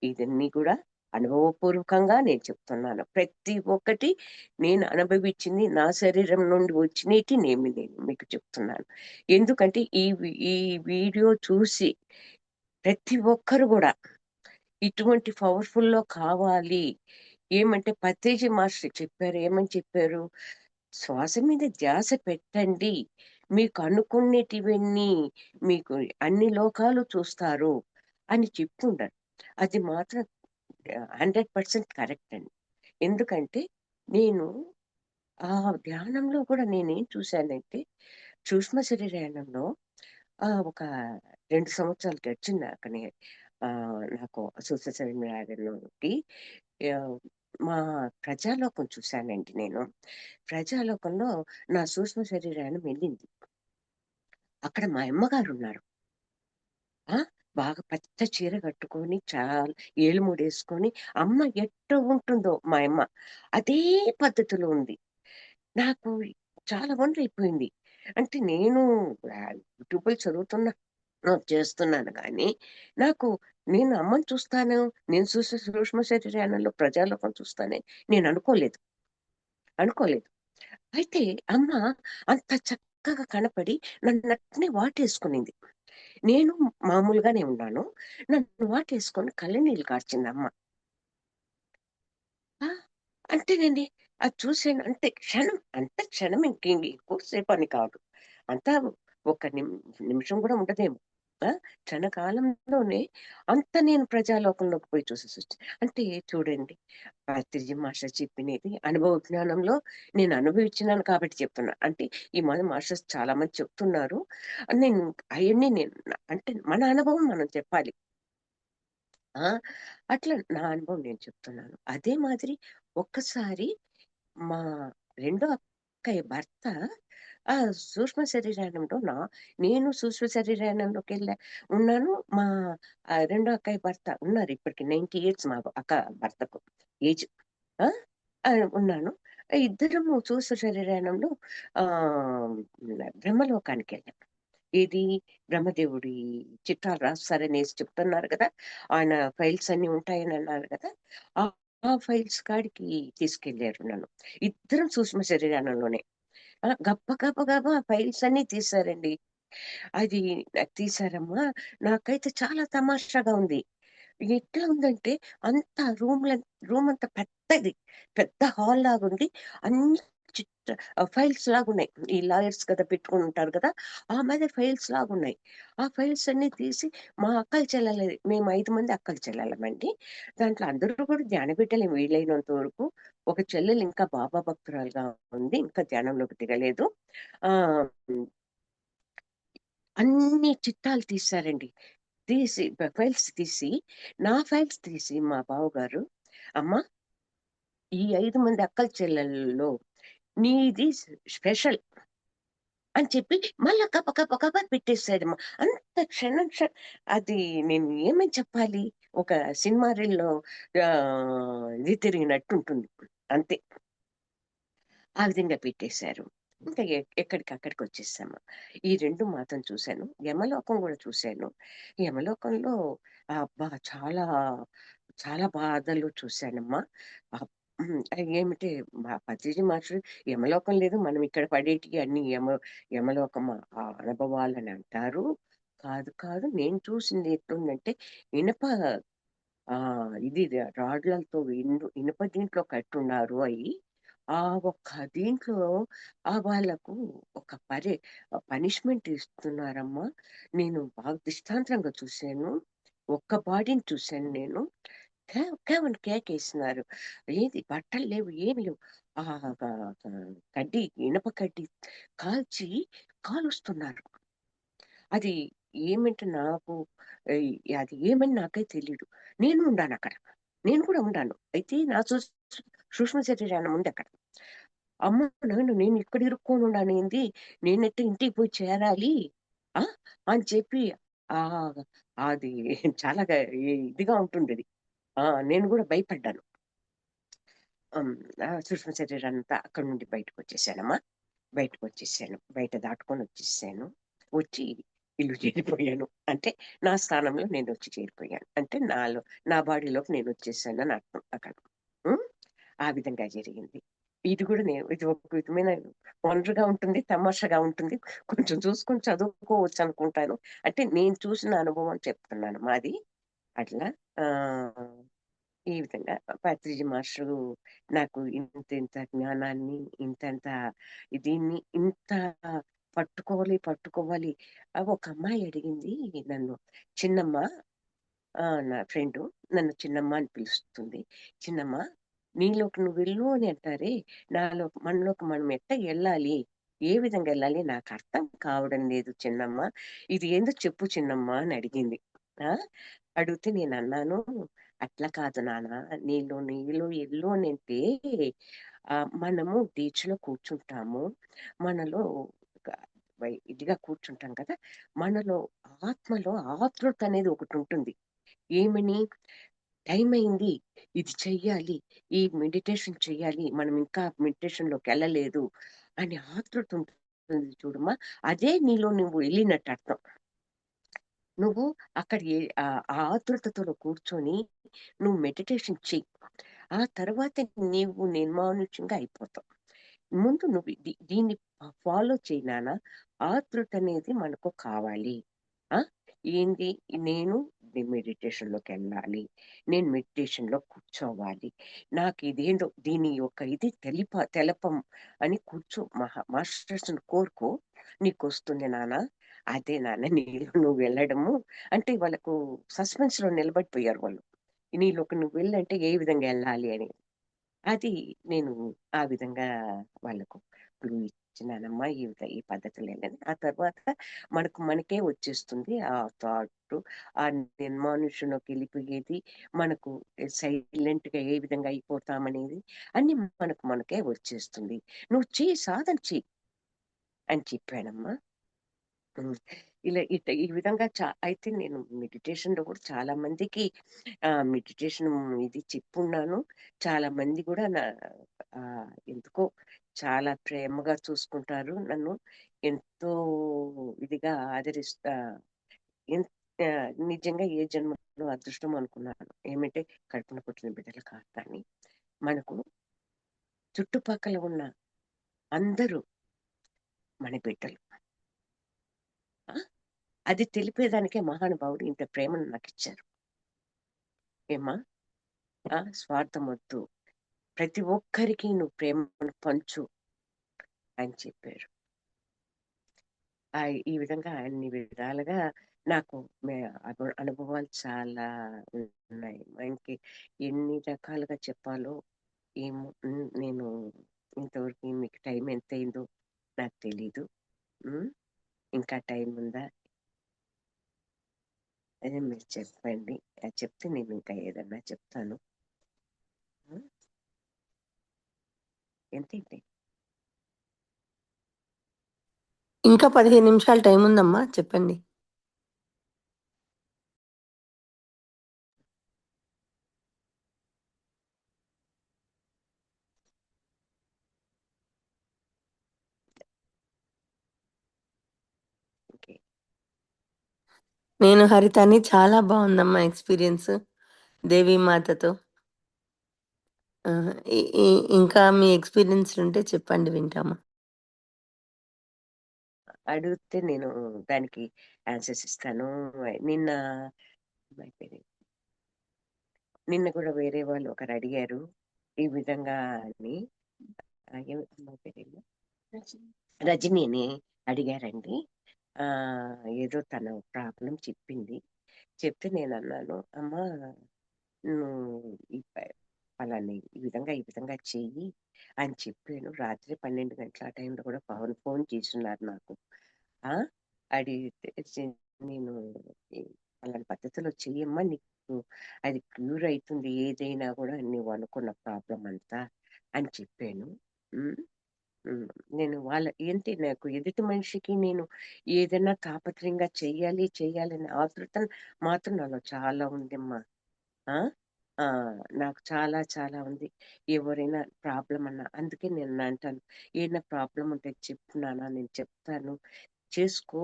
ఇదన్నీ కూడా అనుభవపూర్వకంగా నేను చెప్తున్నాను. ప్రతి ఒక్కటి నేను అనుభవిచ్చింది నా శరీరం నుండి వచ్చినేటి నేను మీకు చెప్తున్నాను. ఎందుకంటే ఈ వీడియో చూసి ప్రతి ఒక్కరు గూడా ఇటువంటి పవర్‌ఫుల్‌లో కావాలి. ఏమంటే పత్రిజీ మాస్టర్ చెప్పారు. ఏమని చెప్పారు? శ్వాస మీద ధ్యాస పెట్టండి. మీకు అనుకునేటివన్నీ మీకు అన్ని లోకాలు చూస్తారు అని చెప్తుంటారు. అది మాత్రం 100% కరెక్ట్ అండి. ఎందుకంటే నేను ఆ ధ్యానంలో కూడా నేనేం చూశానంటే సూక్ష్మ శరీరయానంలో ఒక 2 సంవత్సరాలు గడిచిందాకనే నాకు సూక్ష్మ శరీరయానంలోకి ఆహ్, మా ప్రజాలోకం చూశానండి నేను. ప్రజాలోకంలో నా సూక్ష్మ శరీరయానం వెళ్ళింది. అక్కడ మా అమ్మగారున్నారు. ఆ! బాగా పచ్చ చీర కట్టుకొని ఏలుముడేసుకొని అమ్మ ఎట్ట ఉంటుందో మా యమ్మ, అదే పద్ధతిలో ఉంది. నాకు చాలా వండరైపోయింది. అంటే నేను యూట్యూబులు చదువుతున్నా, చేస్తున్నాను గానీ, నాకు నేను అమ్మని చూస్తాను, నేను చూసే సూక్ష్మ శరీరయానంలో ప్రజాలోకం చూస్తానని నేననుకోలేదు. అనుకోలేదు. అయితే అమ్మ అంత చక్కగా కనపడి నన్నట్నే వాటేసుకునింది. నేను మామూలుగానే ఉన్నాను. నన్ను వాటేసుకొని కళ్ళనీళ్ళు కార్చిందమ్మ. ఆ! అంతేనండి. అది చూసాను. అంతే క్షణం ఎక్కువ సేపని కాదు. అంతా ఒక నిమిషం గూడా ఉండదేమో. ఆ! క్షణకాలంలోనే అంత నేను ప్రజాలోకంలోకి పోయి చూసేసొచ్చా. అంటే చూడండి, పత్రిజీ మాస్టర్ చెప్పినది అనుభవ జ్ఞానంలో నేను అనుభవించినాను కాబట్టి చెప్తున్నా. అంటే ఈ మాస్టర్స్ చాలా మంది చెప్తున్నారు. నేను అయన్నీ అంటే మన అనుభవం మనం చెప్పాలి. ఆ! అట్లా నా అనుభవం నేను చెప్తున్నాను. అదే మాదిరి ఒక్కసారి మా రెండో అక్కయ్య భర్త సూక్ష్మ శరీరయానంలో నేను సూక్ష్మ శరీరయానంలోకెళ్ళా ఉన్నాను. మా రెండో అక్కయ్య భర్త ఉన్నారు ఇప్పటికి 90 ఇయర్స్ మా అక్క భర్తకు ఏజ్. ఆ! ఉన్నాను. ఇద్దరము సూక్ష్మ శరీరయానంలో ఆహ్, బ్రహ్మలోకానికెళ్ళాం. ఏది బ్రహ్మదేవుడి చిట్టాలు రాస్తారనేసి చెప్తున్నారు కదా! ఆయన ఫైల్స్ అన్నీ ఉంటాయని అన్నారు కదా! ఆ ఆ ఫైల్స్ కాడికి తీసుకెళ్లారు నన్ను. ఇద్దరం సూక్ష్మ శరీరయానంలోనే. గబ గబా ఆ ఫైల్స్ అన్నీ తీశారండి. అది తీశారమ్మా! నాకైతే చాలా తమాషాగా ఉంది. ఎట్లా ఉందంటే అంత రూమంతా పెద్దది. పెద్ద హాల్ లాగుంది. అన్ని ఫైల్స్ లాగున్నాయి. ఈ లాయర్స్ కదా పెట్టుకొనుంటారు కదా! ఆ మాదిరి ఫైల్స్ లాగున్నాయి. ఆ ఫైల్స్ అన్నీ తీసి మా అక్కలు చెల్లెలది మేము 5 మంది అక్కలు చెల్లెళ్ళమండి. దాంట్లో అందరూ కూడా ధ్యాన బిడ్డలే వీలైనంత వరకు. ఒక చెల్లెలు ఇంకా బాబా భక్తురాలుగా ఉంది. ఇంకా ధ్యానంలోకి దిగలేదు. ఆహ్, హ్మ్. అన్ని చిట్టాలు తీశారండి. ఫైల్స్ తీసి, నా ఫైల్స్ తీసి మా బావగారు, "అమ్మ ఈ 5 మంది అక్కల చెల్లెల్లో నీది స్పెషల్. అని చెప్పి మళ్ళా గబ గబ గబా పెట్టేసాడమ్మా. అంత అది నేను ఏమని చెప్పాలి? ఒక సినిమా రీల్‌లో ఇది తిరిగినట్టుంటుంది. అంతే. ఆ విధంగా పెట్టేశారు. ఇంకా ఎక్కడికక్కడికొచ్చేసాము. ఈ 2 మాత్రం చూశాను. యమలోకం గూడా చూశాను. యమలోకంలో అబ్బా! చాలా, చాలా బాధలు చూశానమ్మా. ఏమిటి పత్రిజీ మహర్షి యమలోకం లేదు. మనం ఇక్కడ పడేటియి అన్నీ యమలోకం అనుభవాలని అంటారు. కాదు, కాదు. నేను చూసింది ఎట్లుందంటే ఇనప ఇది రాడ్లతో ఇనుప దీంట్లో కట్టున్నారు అయి. ఆ ఒక్క దీంట్లో వాళ్ళకు ఒక పనిష్మెంట్ ఇస్తున్నారమ్మా. నేను బాగా దృష్టాంతంగా చూసాను. ఒక్క బాడీని చూసాను నేను. కేవ్ కేవ్ అని కేకేస్తున్నారు. ఏది బట్టలు లేవు, ఏమి లేవు. గ గ కడ్డీ ఇనప కడ్డీ కాల్చి కాలుస్తున్నారు. అది ఏమంటే నాకు ఆహ్, అది ఏమని నాకే తెలీదు. నేను ఉండానక్కడ. నేను కూడా ఉండాను. అయితే నా సూక్ష్మ శరీరాన ఉందక్కడ. అమ్మో! నేను ఇక్కడ ఇరుక్కొనున్నానేంది? నేనెట్ట ఇంటికి పోయి చేరాలి? ఆ! అని చెప్పి ఆహ్, అది చాలా ఇదిగా ఉంటుందది. ఆ! నేను గూడా భయపడ్డాను. హ్మ్. సూక్ష్మ శరీరాన్నంతా అక్కడి నుండి బయటకొచ్చేసానమ్మా. బయటకొచ్చేసాను. బయట దాటుకొనొచ్చేసాను. వచ్చి ఇల్లు చేరిపోయాను. అంటే నా స్థానంలో నేనొచ్చి చేరిపోయాను. అంటే నా బాడీలోకి నేనొచ్చేసానని అర్థం అక్కడ. హ్మ్. ఆ విధంగా జరిగింది. ఇది ఒక విధమైన వండర్‌గా ఉంటుంది. తమాషాగా ఉంటుంది. కొంచెం చూసుకొని చదువుకోవచ్చనుకుంటాను. అంటే నేను చూసిన అనుభవం చెప్తున్నాను మాది. అట్లా ఆహ్, ఈ విధంగా పత్రిజీ మాస్టరు నాకు ఇంతింత జ్ఞానాన్ని, ఇంతంత దీన్ని ఇంత పట్టుకోవాలి. ఒక అమ్మాయి అడిగింది నన్ను. చిన్నమ్మ నా ఫ్రెండు నన్ను చిన్నమ్మ అని పిలుస్తుంది. చిన్నమ్మ నీలోకి నువ్వెళ్ళు అని అంటారే, మనలోకి మనం ఎట్ట ఎళ్ళాలి? ఏ విధంగా ఎళ్ళాలి? నాకర్థం కావడం లేదు చిన్నమ్మ. ఇది ఏందో చెప్పు చిన్నమ్మ అని అడిగింది. ఆ! అడిగితే నేనన్నాను, "అట్లా కాదు నాన్న, నీలో ఎళ్ళు అనంటే మనము దీక్షలో కూర్చుంటాము. మనలో ఒక ఇదిగా కూర్చుంటాం కదా! మనలో ఆత్మలో ఆతృత అనేది ఒకటుంటుంది. ఏమని? టైమయింది. ఇది చెయ్యాలి. ఈ మెడిటేషన్ చెయ్యాలి. మనం ఇంకా మెడిటేషన్‌లోకెళ్ళలేదు అనే ఆతృత ఉంటుంది చూడమ్మా! అదే నీలో నువ్వు ఎళ్ళినట్టు అర్థం. నువ్వు అక్కడ ఆ ఆతృతతోలో కూర్చొని నువ్వు మెడిటేషన్ చెయ్యి. ఆ తర్వాత నీవు నిర్మానుష్యంగా అయిపోతావు. ముందు నువ్వు దీన్ని ఫాలో చెయ్యి నాన్న. ఆతృత అనేది మనకు కావాలి. ఆ! ఏంది నేను మెడిటేషన్‌లోకెళ్ళాలి. నేను మెడిటేషన్‌లో కూర్చోవాలి. నాకిదేందో దీని యొక్క ఇది తెలపం అని మాస్టర్స్‌ని కోరుకో. నీకొస్తుంది నాన్న. అదే నాన్న నీలో నువ్వు వెళ్ళడము అంటే వాళ్ళకు సస్పెన్స్‌లో నిలబడిపోయారు వాళ్ళు. నీలోకి నువ్వు వెళ్ళంటే ఏ విధంగా ఎళ్ళాలి అని. అది నేను ఆ విధంగా వాళ్ళకు క్లూ ఇచ్చినానమ్మా. ఈ పద్ధతిలో వెళ్ళని. ఆ తర్వాత మనకే వచ్చేస్తుంది. ఆ థాట్, ఆ నిర్మానుష్యంలోకెళ్ళిపోయేది, మనకు సైలెంట్‌గా ఏ విధంగా అయిపోతామనేది అన్నీ మనకే వచ్చేస్తుంది. నువ్వు చెయ్యి సాధన చెయ్యి అని చెప్పానమ్మా. హ్మ్. ఈ విధంగా అయితే నేను మెడిటేషన్‌లో కూడా చాలా మందికి మెడిటేషన్ ఇది చెప్పున్నాను. చాలా మంది కూడా ఎందుకో చాలా ప్రేమగా చూసుకుంటారు నన్ను. ఎంతో ఇదిగా ఎన్ నిజంగా ఏ జన్మలో అదృష్టం అనుకున్నాను. ఏమంటే కడుపున పుట్టిన బిడ్డలు కాదు కానీ, మనకు చుట్టుపక్కల ఉన్న అందరూ మన బిడ్డలు. ఆ! అది తెలిపేదానికే మహానుభావుడు ఇంత ప్రేమను నాకిచ్చారు. ఏమ్మా! స్వార్థమొద్దు. ప్రతి ఒక్కరికి నువ్వు ప్రేమను పంచు అని చెప్పారు. ఈ విధంగా అన్ని విధాలుగా నాకు మే అనుభవాలు చాలా ఉన్నాయి. ఎన్ని రకాలుగా చెప్పాలో ఏమో నేను ఇంతవరకు మీకు టైం ఎంతయిందో నాకు తెలీదు. హ్మ్. ఇంకా టైం ఉందా? అదే మీరు చెప్పండి. అది చెప్తే నేను ఇంకా ఏదన్నా చెప్తాను. హ్మ్. ఎంతైంది?
ఇంకా 15 నిమిషాలు టైం ఉందమ్మా, చెప్పండి.
ఓకే.
నేను హరితని చాలా బాగుందమ్మా ఎక్స్పీరియన్స్ దేవీమాతతో. ఇంకా మీ ఎక్స్పీరియన్స్ ఉంటే చెప్పండి, వింటాము.
అడిగితే నేను దానికి ఆన్సర్స్ ఇస్తాను. నిన్న అమ్మాయి పేరు నిన్న కూడా వేరే వాళ్ళు ఒకరు అడిగారు ఈ విధంగా అని. అమ్మాయి పేరేమో రజనీని అడిగారండి. ఆ ఏదో తన ప్రాబ్లం చెప్పింది. చెప్తే నేను అన్నాను, అమ్మా నువ్వు పలాని ఈ విధంగా చెయ్యి అని చెప్పాను. రాత్రి 12 గంటల ఆ టైంలో కూడా పవన్ ఫోన్ చేస్తున్నారు నాకు. ఆ అడిగితే నేను అలాంటి పద్ధతిలో చెయ్యమ్మా, నీకు అది క్యూర్ అవుతుంది ఏదైనా కూడా, నువ్వు అనుకున్న ప్రాబ్లం అంతా అని చెప్పాను. ఉమ్, ఉమ్, నేను ఏంటి, నాకు ఎదుటి మనిషికి నేను ఏదైనా తాపత్రయంగా చెయ్యాలి చెయ్యాలని ఆతృత మాత్రం నాలో చాలా ఉందమ్మా. ఆ ఆ నాకు చాలా చాలా ఉంది. ఎవరైనా ప్రాబ్లం అన్నా అందుకే నేను అంటాను, ఏదైనా ప్రాబ్లం ఉంటే చెప్పు నాన్న, నేను చెప్తాను, చేసుకో,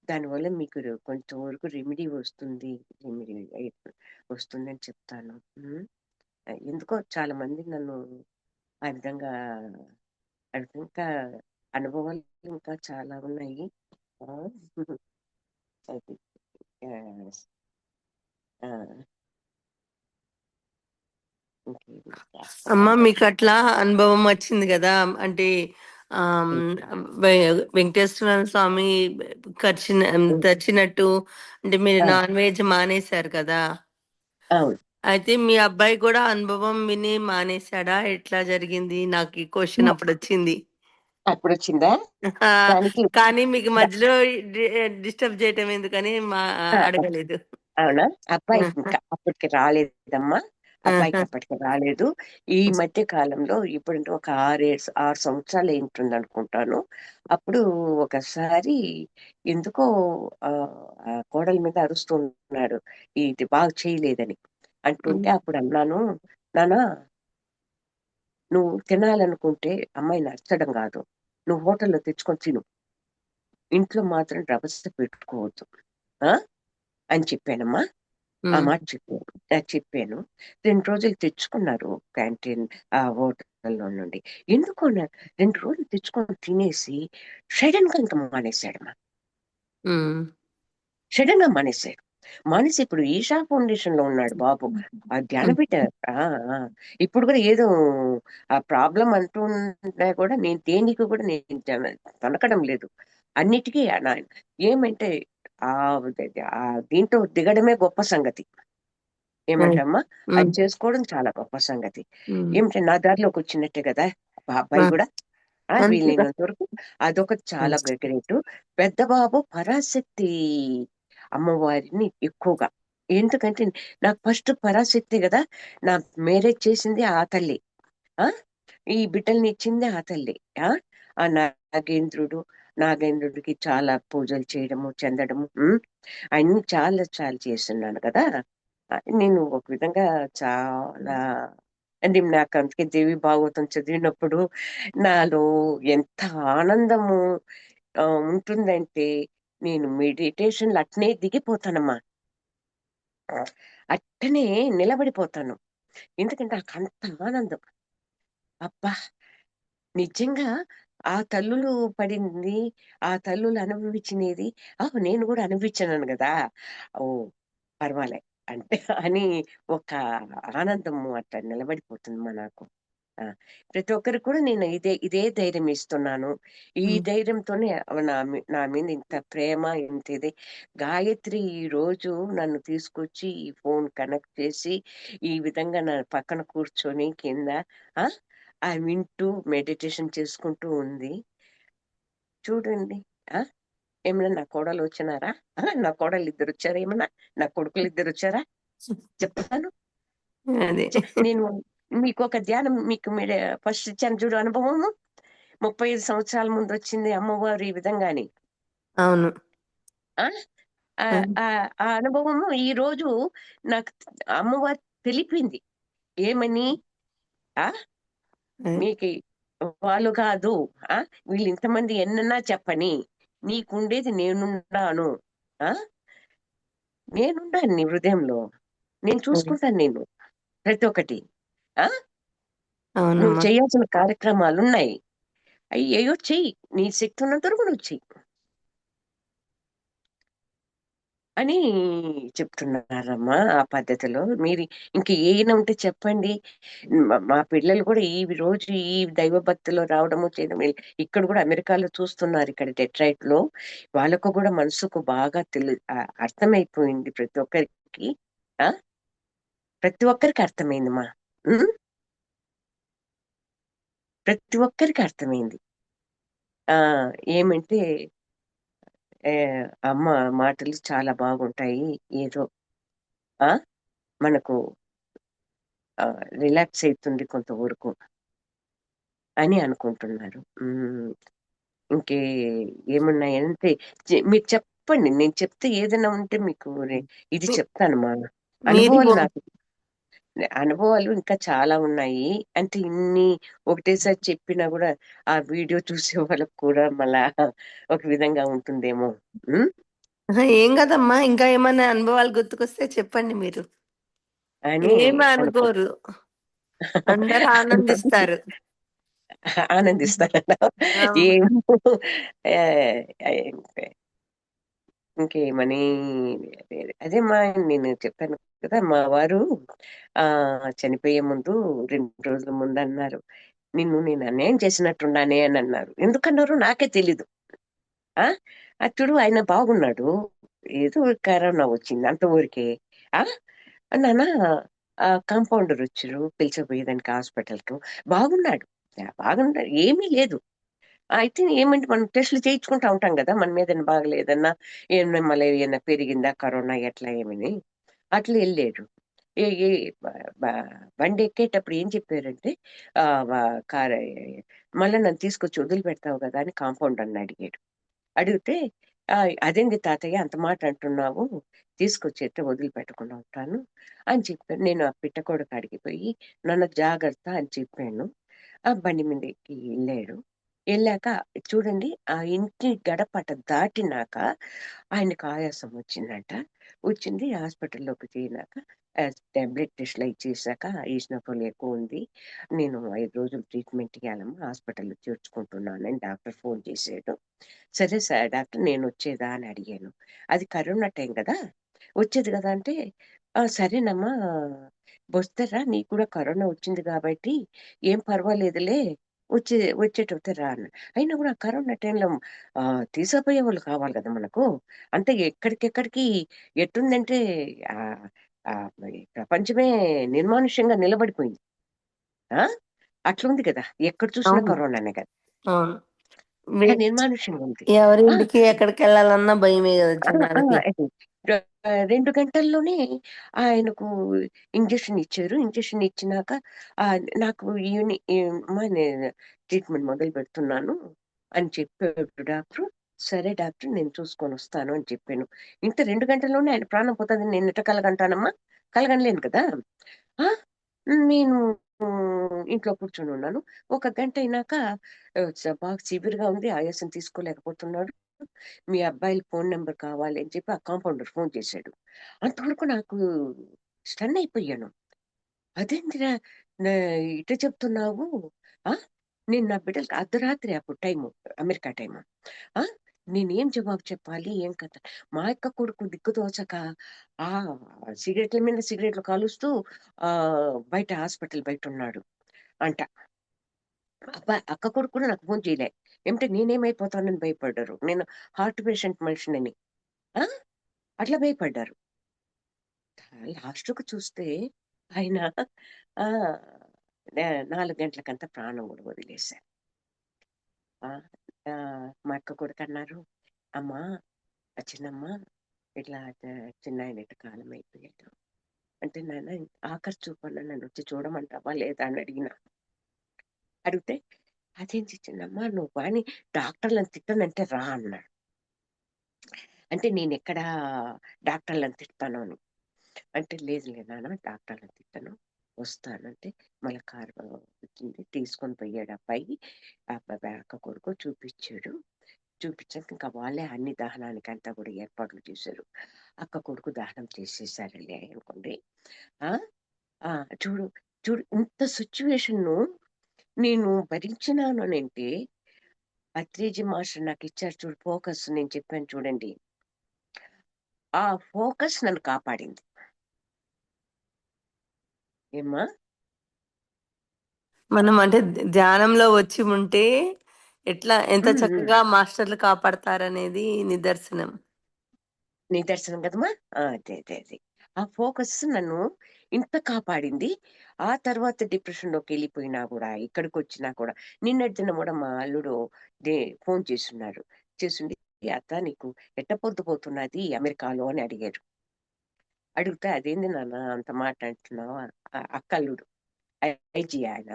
దానివల్ల మీకు కొంచెం వరకు రెమెడీ వస్తుంది, రెమెడీ వస్తుందని చెప్తాను. ఎందుకో చాలా మంది నన్ను ఆ విధంగా ఇంకా అనుభవాలు ఇంకా చాలా ఉన్నాయి. ఆ, అది ఆ, ఆ, ఇంకేమి
అమ్మ,
చెప్పాలి.
మీకు అట్లా అనుభవం వచ్చింది కదా, అంటే ఆమ్,
ఉమ్,
వెంకటేశ్వర స్వామి
ఉమ్,
తెచ్చినట్టు, అంటే మీరు
ఆ,
నాన్ వెజ్ మానేశారు కదా,
అవును.
అయితే మీ అబ్బాయి కూడా అనుభవం విని మానేశాడా? ఎట్లా జరిగింది? నాకు ఈ క్వశ్చన్ అప్పుడు వచ్చింది.
అప్పుడు వచ్చిందా
ఆ,
దానికి?
కానీ మీకు
ద-
మధ్యలో డిస్టర్బ్ చేయటం ఎందుకని
ఆ,
అడగలేదు.
అవునా? అబ్బాయి
ఆహా,
ఇంకా అప్పటికి రాలేదమ్మా. అబ్బాయికి
ఆహా,
అప్పటికి రాలేదు. ఈ మధ్య కాలంలో ఇప్పుడంటే ఒక 6 సంవత్సరాలు ఏంటుంది అనుకుంటాను. అప్పుడు ఒకసారి ఎందుకో ఆ ఆ కోడల మీద అరుస్తున్నాడు, ఇది బాగా చేయలేదని.
ఉమ్,
అంటుంటే అప్పుడు అన్నాను, నానా నువ్వు తినాలనుకుంటే అమ్మాయి నచ్చడం కాదు, నువ్వు హోటల్లో తెచ్చుకొని తిను, ఇంట్లో మాత్రం రభస పెట్టుకోవద్దు ఆ అని చెప్పానమ్మా. ఆ
ఉమ్,
మాట చెప్పాను. చెప్పాను. 2 రోజులు తెచ్చుకున్నారు క్యాంటీన్ ఆ హోటల్‌లో నుండి. ఎందుకో 2 రోజులు తెచ్చుకొని తినేసి సడెన్‌గా ఇంక మానేసాడమ్మా.
ఉమ్,
సడెన్‌గా మానేసాడు. మానేసి ఇప్పుడు ఈషా ఫౌండేషన్‌లో ఉన్నాడు బాబు. ఆ
ఉమ్,
ధ్యానపీఠ ఆ! ఆ! ఇప్పుడు కూడా ఏదో ఆ ప్రాబ్లమ్ అంటున్నా కూడా నేను దేనికి కూడా నేను తొణకడం లేదు. అన్నిటికీ ఏమంటే దీంట్లో దిగడమే గొప్ప సంగతి.
ఉమ్,
ఏమంటమ్మా? అది
ఉమ్,
చేసుకోవడం చాలా గొప్ప సంగతి.
ఉమ్.
ఏమిటి నా దారిలోకొచ్చినట్టే గదా! మా అబ్బాయి
ఆ,
గూడా.
అంతేగా.
వీలైనంత వరకు అదొకటి చాలా గ్రేటు. పెద్ద బాబు పరాశక్తి అమ్మవారిని ఎక్కువగా. ఎందుకంటే నాకు ఫస్ట్ పరాశక్తి గదా! నా మ్యారేజ్ చేసింది ఆ తల్లి. ఆ! ఈ బిడ్డలనిచ్చింది ఆ తల్లి. ఆ! ఆ నాగేంద్రుడికి చాలా పూజలు చేయడము, చెందడము. అన్నీ చాలా చాలా చేస్తున్నాను కదా! నేను ఒక విధంగా చాలా అంటే నాకు అందుకే దేవి భాగవతం చదివినప్పుడు నాలో ఎంత ఆనందము ఉంటుందంటే, నేను మెడిటేషన్‌లో అట్నే దిగిపోతానమ్మా. అట్టనే నిలబడిపోతాను. ఎందుకంటే నాకంత ఆనందం. అబ్బా! నిజంగా ఆ తల్లులు పడింది, ఆ తల్లులు అనుభవించినేది, నేను గూడా అనుభవించాను గదా! ఓహ్! పర్వాలే అంటే అని ఒక ఆనందము అట్లా నిలబడిపోతుందమ్మా నాకు. ఆ! ప్రతి ఒక్కరికి కూడా నేను ఇదే ధైర్యం ఇస్తున్నాను. ఈ
ఉమ్,
ధైర్యంతోనే నా మీద ఇంత ప్రేమ, ఇంత ఇది. గాయత్రి ఈరోజు నన్ను తీసుకొచ్చి ఈ ఫోన్ కనెక్ట్ చేసి, ఈ విధంగా నా పక్కన కూర్చొని కింద ఆ! వింటూ మెడిటేషన్ చేసుకుంటూ ఉంది. చూడండి. ఆ! ఏమన్నా నా కోడలొచ్చినారా? నా కోడలిద్దరొచ్చారా ఏమన్నా? నా కొడుకులిద్దరొచ్చారా? చెప్తాను.
అదే.
నేను మీకొక ధ్యానం మీకు ఫస్ట్ ఇచ్చాను చూడు అనుభవము. 35 సంవత్సరాల ముందొచ్చింది అమ్మవారు ఈ విధంగాని.
అవును.
ఆ!
ఆ!
ఆ అనుభవము ఈరోజు నాకు అమ్మవారు తెలిపింది. ఏమని? ఆ!
ఆ!
మీకి వాళ్ళు కాదు. ఆ! వీళ్ళు ఇంతమంది ఎన్నన్నా చెప్పని, నీకుండేది నేనున్నాను. ఆ! నేనున్నాను నీ హృదయంలో. నేను
అది.
చూసుకుంటాను నిన్ను. ప్రతి ఒక్కటి. ఆ! నువ్వు
అవునమ్మా.
చేయాల్సిన కార్యక్రమాలున్నాయి. అయ్యయ్యో! చెయ్యి. నీ శక్తి ఉన్నంత వరకు నువ్వు చెయ్యి. అని చెప్తున్నారమ్మా ఆ పద్ధతిలో. మీరు ఇంక ఏమైనా ఉంటే చెప్పండి. మా పిల్లలు కూడా ఈ రోజు ఈ దైవ భక్తిలో రావడము, చేయడం ఇక్కడ కూడా అమెరికాలో చూస్తున్నారు. ఇక్కడ డెట్రాయిట్‌లో. వాళ్ళకు కూడా మనసుకు బాగా అర్థమైపోయింది ప్రతి ఒక్కరికి. ఆ! ప్రతి ఒక్కరికి అర్థమైందమ్మా. హ్మ్. ప్రతి ఒక్కరికి అర్థమైంది. ఆ! ఏమంటే అమ్మ మాటలు చాలా బాగుంటాయి. ఏదో ఆ! మనకు రిలాక్స్ అయితుంది కొంతవరకు అని అనుకుంటున్నారు. ఇంకే ఏమున్నాయంటే మీరు చెప్పండి. నేను చెప్తే ఏదైనా ఉంటే మీకు ఇది
మీ
చెప్తానమ్మా.
మీది
అనుభవాలు
మొ
నాకు అనుభవాలు ఇంకా చాలా ఉన్నాయి. అంటే ఇన్ని ఒకటేసారి చెప్పినా గూడా ఆ వీడియో చూసే వాళ్ళకి కూడా మళ్ళా ఒక విధంగా ఉంటుందేమో. హ్మ్.
అహా! ఏం గాదమ్మా. ఇంకా ఏమన్నా అనుభవాలు గుర్తుకొస్తే చెప్పండి మీరు.
అని
ఏమి
అనుకు
అనుకోరు. అందరూ ఆనందిస్తారు.
ఆనందిస్తానన్నా
అవును.
ఏమో ఆహ్, ఇంకేమని అదే నేను చెప్పాను కదా! మా వారు చనిపోయే ముందు 2 రోజుల ముందన్నారు. "నిన్ను నేను అన్యాయం చేసినట్టున్నానే" అని అన్నారు. ఎందుకన్నారో నాకే తెలీదు. ఆ! అది చూడు ఆయన బాగున్నాడు. ఏదో కరోనా వచ్చింది అంత ఊరికే. ఆ! నాన్న కాంపౌండర్ వచ్చారు పిలిచకపోయేదానికి హాస్పిటల్‌కు. బాగున్నాడు. బాగున్నాడు. ఏమీ లేదు. అయితే ఏమంటే మనం టెస్ట్‌లు చేయించుకుంటా ఉంటాం గదా! మన మీద ఏమైనా బాగాలేదన్నా, ఏమన్నా మలేరియా పెరిగిందా, కరోనా ఎట్లా ఏమని. అట్లా ఎళ్ళాడు. ఏ ఏ బ బ బండెక్కేటప్పుడు ఏం చెప్పారంటే ఆహ్, వ కారు మళ్ళా నన్ను తీసుకొచ్చి వదిలిపెడతావు గదా! అని కాంపౌండర్‌ని అడిగాడు. అడిగితే "అదేంది తాతయ్య అంత మాట అంటున్నావు? తీసుకొచ్చైతే వదిలిపెట్టకుండా ఉంటాను" అని చెప్పాను. నేను ఆ పిట్టగోడ కాడికి పోయి, "నాన్న జాగ్రత్త" అని చెప్పాను. ఆ బండి మీద ఎక్కి ఎళ్ళాడు. ఎళ్ళాక చూడండి ఆ ఇంటి గడపట దాటినాక ఆయనకు ఆయాసం వచ్చిందంట. వచ్చింది హాస్పిటల్‌లోకి చేరినాక బ్లడ్ టెస్ట్‌లయి చేశాక ఈసినోఫిల్ ఎక్కువుంది. నేను 5 రోజులు ట్రీట్మెంట్ ఇయ్యాలమ్మా హాస్పిటల్‌లో చేర్చుకుంటున్నానని డాక్టర్ ఫోను చేసాడు. సరే డాక్టర్ నేనొచ్చేదా అని అడిగాను. అది కరోనా టైం గదా! వచ్చేది గదా! అంటే, సరేనమ్మా వస్తారా నీకు కూడా కరోనా వచ్చింది గాబట్టి ఏం పర్వాలేదులే వచ్చేటొతే రా అన్నా. అయినా గూడా కరోనా టైంలో తీసుకుపోయేవాళ్ళు కావాలి గదా మనకు. అంటే ఎక్కడికెక్కడికి ఎట్టుందంటే ఆహ్, ఈ ప్రపంచమే నిర్మానుష్యంగా నిలబడిపోయింది. ఆ! అట్లుంది గదా! ఎక్కడ చూసినా
అవును.
కరోనానే గదా!
అవును.
అంత
వే
నిర్మానుష్యంగా ఉంది. ఆ!
ఎవరింటికి ఎక్కడికెళ్ళాలన్నా భయమే గదా!
ఆ! ఆ!
జనాలకి.
అది. 2 గంటల్లోనే ఆయనకు ఇంజెక్షన్ ఇచ్చారు. ఇంజెక్షన్ ఇచ్చినాక నాకు అమ్మా నేను ట్రీట్మెంట్ మొదలు పెడుతున్నాను అని చెప్పాడు డాక్టరు. సరే డాక్టర్ నేను చూసుకొనొస్తాను అని చెప్పాను. ఇంత 2 గంటల్లోనే ఆయన ప్రాణం పోతదని నేనెట్ట కలగంటానమ్మా? కలగనలేను కదా! ఆ! నేను ఇంట్లో కూర్చొనున్నాను. ఒక గంట అయినాక బాగా సివియర్‌గా ఉంది. ఆయాసం తీసుకోలేకపోతున్నాడు. మీ అబ్బాయిల ఫోను నంబర్ కావాలి అని చెప్పి ఆ కాంపౌండర్ ఫోను చేశాడు. అంతవరకు నాకు స్టన్ అయిపోయాను. అదేంటిరా నా ఇట్ట చెప్తున్నావు? ఆ! నేను నా బిడ్డలకి అర్ధరాత్రి అప్పుడు టైము అమెరికా టైము. ఆ! నేనేం జవాబు చెప్పాలి? ఏం కథ? మా అక్క కొడుకు దిక్కుతోచక ఆహ్, సిగరెట్ల మీద సిగరెట్లు కాలుస్తూ బయట హాస్పిటల్ బయటున్నాడు అంట. అక్క కొడుకు కూడా నాకు ఫోను చేయలే. ఏమంటే నేనేమైపోతానని భయపడ్డారు. నేను హార్ట్ పేషెంట్ మనిషినని. ఆ! అట్లా భయపడ్డారు. లాస్ట్‌కి చూస్తే ఆయన ఆ! 4 గంటలకంతా ప్రాణం గూడా వదిలేసారు. ఆ! మా అక్క కొడుకన్నారు, "అమ్మా, చిన్నమ్మ ఇట్లా చిన్నాయన ఇట్ట కాలమైపోయాడు." అంటే, "నాన్న ఆఖరి చూపన్నా నన్నొచ్చి చూడమంటావా లేదా?" అని అడిగినా. అడిగితే, "అదేంటి చిన్నమ్మ నువ్వు గాని డాక్టర్‌లని తిట్టనంటే రా" అన్నాడు. అంటే నేనెక్కడా డాక్టర్‌లని తిడతాను అని. అంటే లేదులే నాన్న డాక్టర్‌లని తిట్టను. వస్తానంటే మళ్ళా కారు వచ్చింది. తీసుకొని పోయాడు అబ్బాయి. ఆ అబ్బాయి అక్క కొడుకు చూపిచ్చాడు. చూపిచ్చాక ఇంకా వాళ్ళే అన్ని దహనానికంతా గూడా ఏర్పాట్లు చేశారు. అక్క కొడుకు దహనం చేసేసారులే అనుకోండి. ఆ! ఆ! చూడు, చూడు ఇంత సిట్యుయేషన్‌ను నేను భరించినాననంటే, అత్రేజీ మాస్టర్ నాకిచ్చారు చూడు ఫోకస్ నేను చెప్పాను చూడండి. ఆ ఫోకస్ నన్ను కాపాడింది. ఏమ్మా?
మనం అంటే ధ్యానంలో వచ్చి ఉంటే ఎంత
హ్మ్. హ్మ్.
చక్కగా మాస్టర్లు కాపాడతారనేది నిదర్శనం.
నిదర్శనం కదమ్మా! అదే. ఆ ఫోకస్ నన్ను ఇంత కాపాడింది. ఆ తర్వాత డిప్రెషన్‌లోకెళ్ళిపోయినా గూడా, ఇక్కడికొచ్చినా కూడా నిన్నటి దినం గూడా మా అల్లుడు దే ఫోను చేసున్నారు. చేసుండి "అత్త నీకు ఎట్ట పొద్దుపోతున్నది అమెరికాలో" అని అడిగారు. అడిగితే "అదేంది నాన్న అంత మాట అంటున్నావు?" అక్కల్లుడు. ఐజీ ఆయన.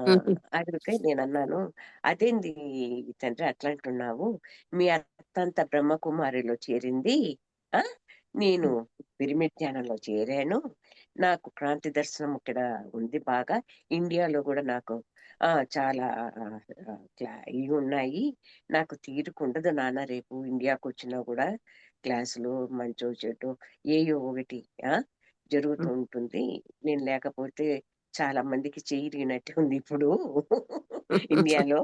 హుహు.
అడిగితే నేనన్నాను, "అదేంది తండ్రి అట్లంటున్నావు? మీ అత్తంత బ్రహ్మకుమారిలో చేరింది. ఆ! నేను పిరమిడ్ ధ్యానంలో చేరాను. నాకు క్రాంతి దర్శనం ఇక్కడ ఉంది బాగా. ఇండియాలో గూడా నాకు చాలా ఇవున్నాయి. నాకు తీరికుండదు నాన్న రేపు ఇండియాకొచ్చినా గూడా క్లాసులు మంచో చెడ్డో ఏయో ఒకటి ఆ! జరుగుతూ ఉంటుంది. నేను లేకపోతే చాలా మందికి చెయ్యిరిగినట్టే ఉంది ఇప్పుడు ఇండియాలో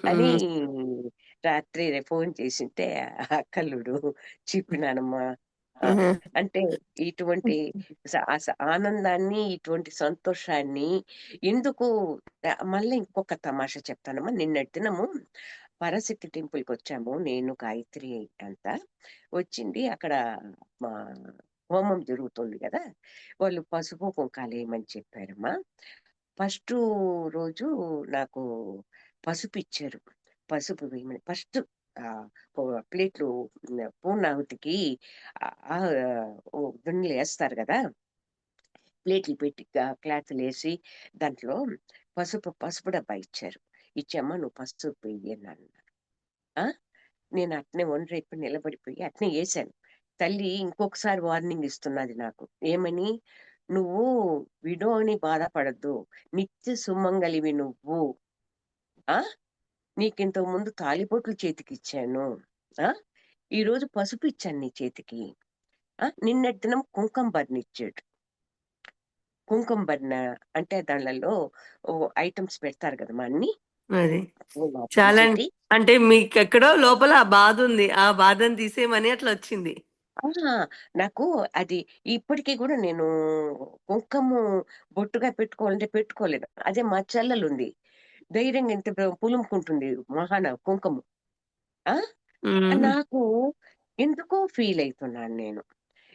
అని
హుహు.
రాత్రి ఫోను చేసుంటే అక్కల్లుడు చెప్పినానమ్మా. ఆ!
హుహు.
అంటే ఇటువంటి ఆనందాన్ని, ఇటువంటి సంతోషాన్ని ఎందుకు మళ్ళీ ఇంకొక తమాషా చెప్తానమ్మా. నిన్నటి దినము పరాశక్తి టెంపుల్‌కొచ్చాము. నేను, గాయత్రి అంతా. వచ్చింది అక్కడ మా హోమం జరుగుతుంది గదా! వాళ్ళు పసుపు, కుంకాలేయమని చెప్పారమ్మా. ఫస్టు రోజు నాకు పసుపిచ్చారు. పసుపు వేయమని ఫస్ట్ ఆహ్, పో ప్లేట్లు పూర్ణాహుతికి ఆహ్, దుండలేస్తారు గదా! ప్లేట్లు పెట్టి క్లాతులేసి దాంట్లో పసుపు డబ్బా ఇచ్చారు. ఇచ్చి "అమ్మ నువ్వు పసుపు వెయ్యి" అన్నారు. ఆ! నేను అట్నే ఒండ్రైపోయి నిలబడిపోయి అట్నే ఏశాను. తల్లి ఇంకొకసారి వార్నింగ్ ఇస్తున్నది నాకు. ఏమని? "నువ్వు విడో అని బాధపడొద్దు. నిత్య సుమంగళివి నువ్వు. ఆ! నీకింతకు ముందు తాళిబొట్లు చేతికిచ్చాను. ఆ! ఈరోజు పసుపు ఇచ్చాను నీ చేతికి. నిన్నటి దినం కుంకుమ భరణిచ్చాడు. కుంకుమ భరణ అంటే దాన్లలో ఐటెమ్స్ పెడతారు గదమ్మా అన్నీ.
అది.
పూలు
చాలా
పూసేటి
అంటే మీకెక్కడో లోపల ఆ బాధుంది. ఆ బాధను తీసేయమని అట్లొచ్చింది.
ఆ! నాకు అది ఇప్పటికి గూడా నేను కుంకుము బొట్టుగా పెట్టుకోవాలంటే పెట్టుకోలేను. అదే మా చెల్లెలుంది. ధైర్యంగా ఇంత పులుముకుంటుంది మొహాన కుంకుమ. ఆ!
హ్మ్.
నాకు ఎందుకో ఫీల్ అయితున్నాను నేను.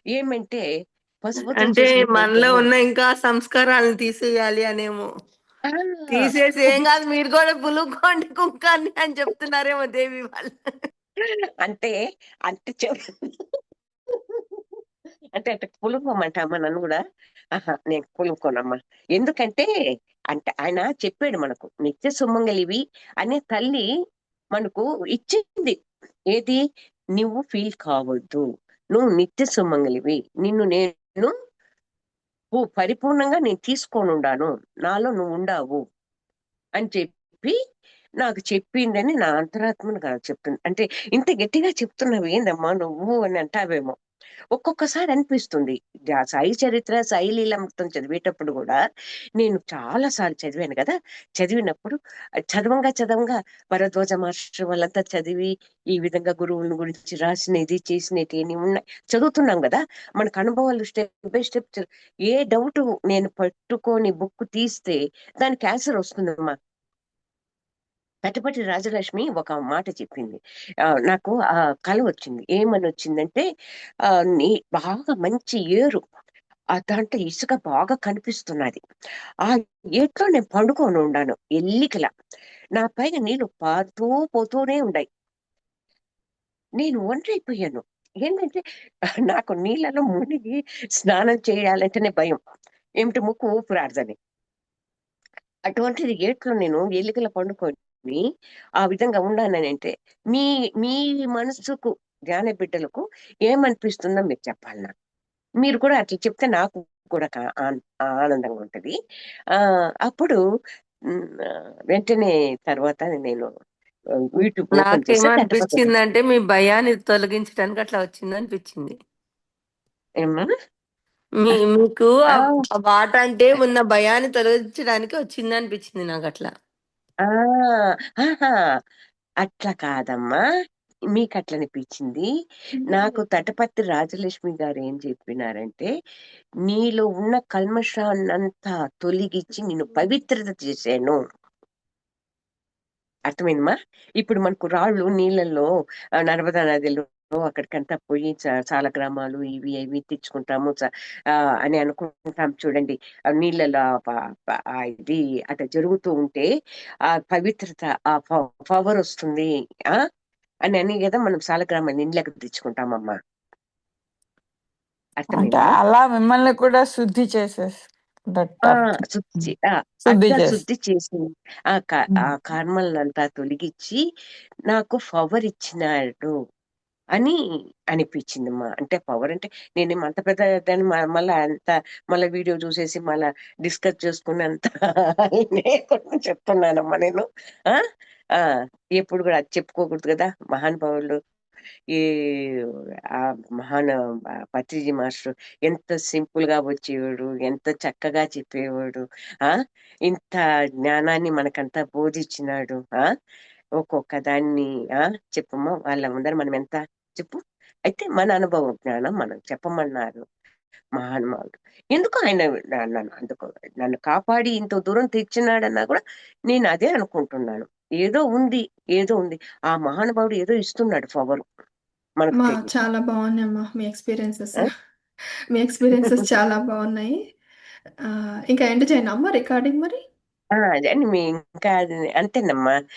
ఏమంటే పసుపుతో
అంటే
చేసిన
మనలో
కుంకుమ
ఉన్న ఇంకా సంస్కారాలను తీసేయాలి అనేమో.
ఆ!
తీసేసి ఏం
అది
గాదు మీరు గూడా పులుక్కోండి కుంకాన్ని అని చెప్తున్నారేమో దేవి వాళ్ళు.
అంటే, అంటే అంటే అట్ట పులుకోమంటామా నన్ను గూడా? అహా! నేను పులుకోనమ్మా. ఎందుకంటే, అంటే ఆయన చెప్పాడు మనకు. నిత్య సుమంగళివి అనే తల్లి మనకు ఇచ్చింది. ఏది? "నువ్వు ఫీల్ కావద్దు. నువ్వు నిత్య సుమంగళివి. నిన్ను నేను పరిపూర్ణంగా నేను తీసుకోనుండాను. నాలో నువ్వుండావు" అని చెప్పి నాకు చెప్పిందని నా అంతరాత్మ నాకు చెప్తుంది. అంటే ఇంత గట్టిగా చెప్తున్నావేందమ్మా నువ్వు అని అంటావేమో! ఒక్కొక్కసారి అనిపిస్తుంది. సాయి చరిత్ర, సాయి లీలామృతం చదివేటప్పుడు గూడా నేను చాలా సార్లు చదివాను గదా! చదివినప్పుడు చదవంగా భరద్వాజ మహర్షి వాళ్ళంతా చదివి, ఈ విధంగా గురువుల గురించి రాసినది, చేసినటియన్ని ఉన్నాయి. చదువుతున్నాం గదా! మనకు అనుభవాలు step by step A doubt నేను పట్టుకొని బుక్ తీస్తే దానికి ఆన్సర్ వస్తుందమ్మా. కటపటి రాజలక్ష్మి ఒక మాట చెప్పింది. నాకు కల వచ్చింది. ఏమనొచ్చిందంటే నీ బాగా మంచి ఏరు. దాంట్లో ఇసుక బాగా కనిపిస్తున్నది. ఆ ఏట్లో నేను పండుకొనుండాను ఎల్లికల. నా పైన నీళ్లు పారుతూ పోతూనే ఉండాయి. నేను ఒంటరైపోయాను. ఏంటంటే నాకు నీళ్ళలో మునిగి స్నానం చేయాలంటేనే భయం. ఏమిటి ముక్కు ఊపిరాడదని. అటువంటిది ఏట్లో నేను ఎలికల పండుకొని ఆ విధంగా ఉండాలనంటే మీ మీ మనసుకు ధ్యాన బిడ్డలకు ఏమనిపిస్తుందో మీరు చెప్పాలి నాకు. మీరు కూడా అట్లా చెప్తే నాకు కూడా ఆనందంగా ఉంటది. అప్పుడు వెంటనే తర్వాత నేను యూట్యూబ్ ఓపెన్ చేస్తే తట్టపట్ట
నాకేమనిపించిందంటే మీ భయాన్ని తొలగించడానికి అట్లా వచ్చిందనిపించింది.
ఏమ్మా?
మీకు
ఆ!
ఆ మాట అంటే ఉన్న భయాన్ని తొలగించడానికి వచ్చిందనిపించింది నాకట్లా.
ఆ! ఆహా! అట్లా కాదమ్మా. మీకట్లనిపిచ్చింది. నాకు తటపత్తి రాజలక్ష్మి గారేం చెప్పినారంటే, "నీలో ఉన్న కల్మషాన్నంతా తొలగిచ్చి నిన్ను పవిత్రత చేశాను." అర్థమైందమ్మా? ఇప్పుడు మనకు రాళ్ళు నీళ్ళల్లో నర్మదా నదిలో అక్కడికంతా పోయి చాలా గ్రామాలు ఇవి అవి తెచ్చుకుంటాము. అని అనుకుంటాం చూడండి. నీళ్ళలో ఇది అట్లా జరుగుతూ ఉంటే ఆ పవిత్రత, ఆ పవర్ వస్తుంది. ఆ! అని గదా మనం సాలగ్రామాన్ని నీళ్ళకి తెచ్చుకుంటామమ్మా.
అంటే
అర్థమైందా?
అలా మిమ్మల్ని కూడా శుద్ధి
ఆ!
చేసేసినట్టు
శుద్ధి.
శుద్ధి
అట్లా
చేసి
శుద్ధి చేసింది. ఆ కర్మలనంతా తొలగిచ్చి నాకు పవర్ ఇచ్చినాడు అని అనిపించిందమ్మా. అంటే పవర్ అంటే నేనేమి అంత పెద్ద దాన్ని మళ్ళా అంత మళ్ళా వీడియో చూసేసి మళ్ళా డిస్కస్ చేసుకున్నంత లేకుండా చెప్తున్నానమ్మా నేను. ఆ! ఆ! ఎప్పుడు కూడా అది చెప్పుకోకూడదు కదా! మహానుభావులు ఈ మహాన పత్రిజీ మాస్టర్ ఎంత సింపుల్ గా వచ్చేవాడు, ఎంత చక్కగా చెప్పేవాడు. ఆ! ఇంత జ్ఞానాన్ని మనకంతా బోధించినాడు. ఒక్కొక్క దాన్ని ఆ! చెప్పమ్మా వాళ్ళ ముందర మనం ఎంత చెప్పు. అయితే మన అనుభవ జ్ఞానం మనం చెప్పమన్నారు మహానుభావుడు. ఎందుకు ఆయన అందుకు నన్ను కాపాడి ఇంత దూరం తెచ్చినాడన్నా కూడా నేను అదే అనుకుంటున్నాను. ఏదో ఉంది, ఏదో ఉంది. ఆ మహానుభావుడు ఏదో ఇస్తున్నాడు పవరు మనకు తెలీదు.
చాలా బావున్నాయమ్మా మీ ఎక్స్‌పీరియన్సెస్.
ఆ!
మీ ఎక్స్‌పీరియన్సెస్ చాలా బావున్నాయి. ఇంకా ఎండ్ చేయనా అమ్మా రికార్డింగ్ మరి?
అదే అండి. ఇంకా అది అంతేనమ్మా.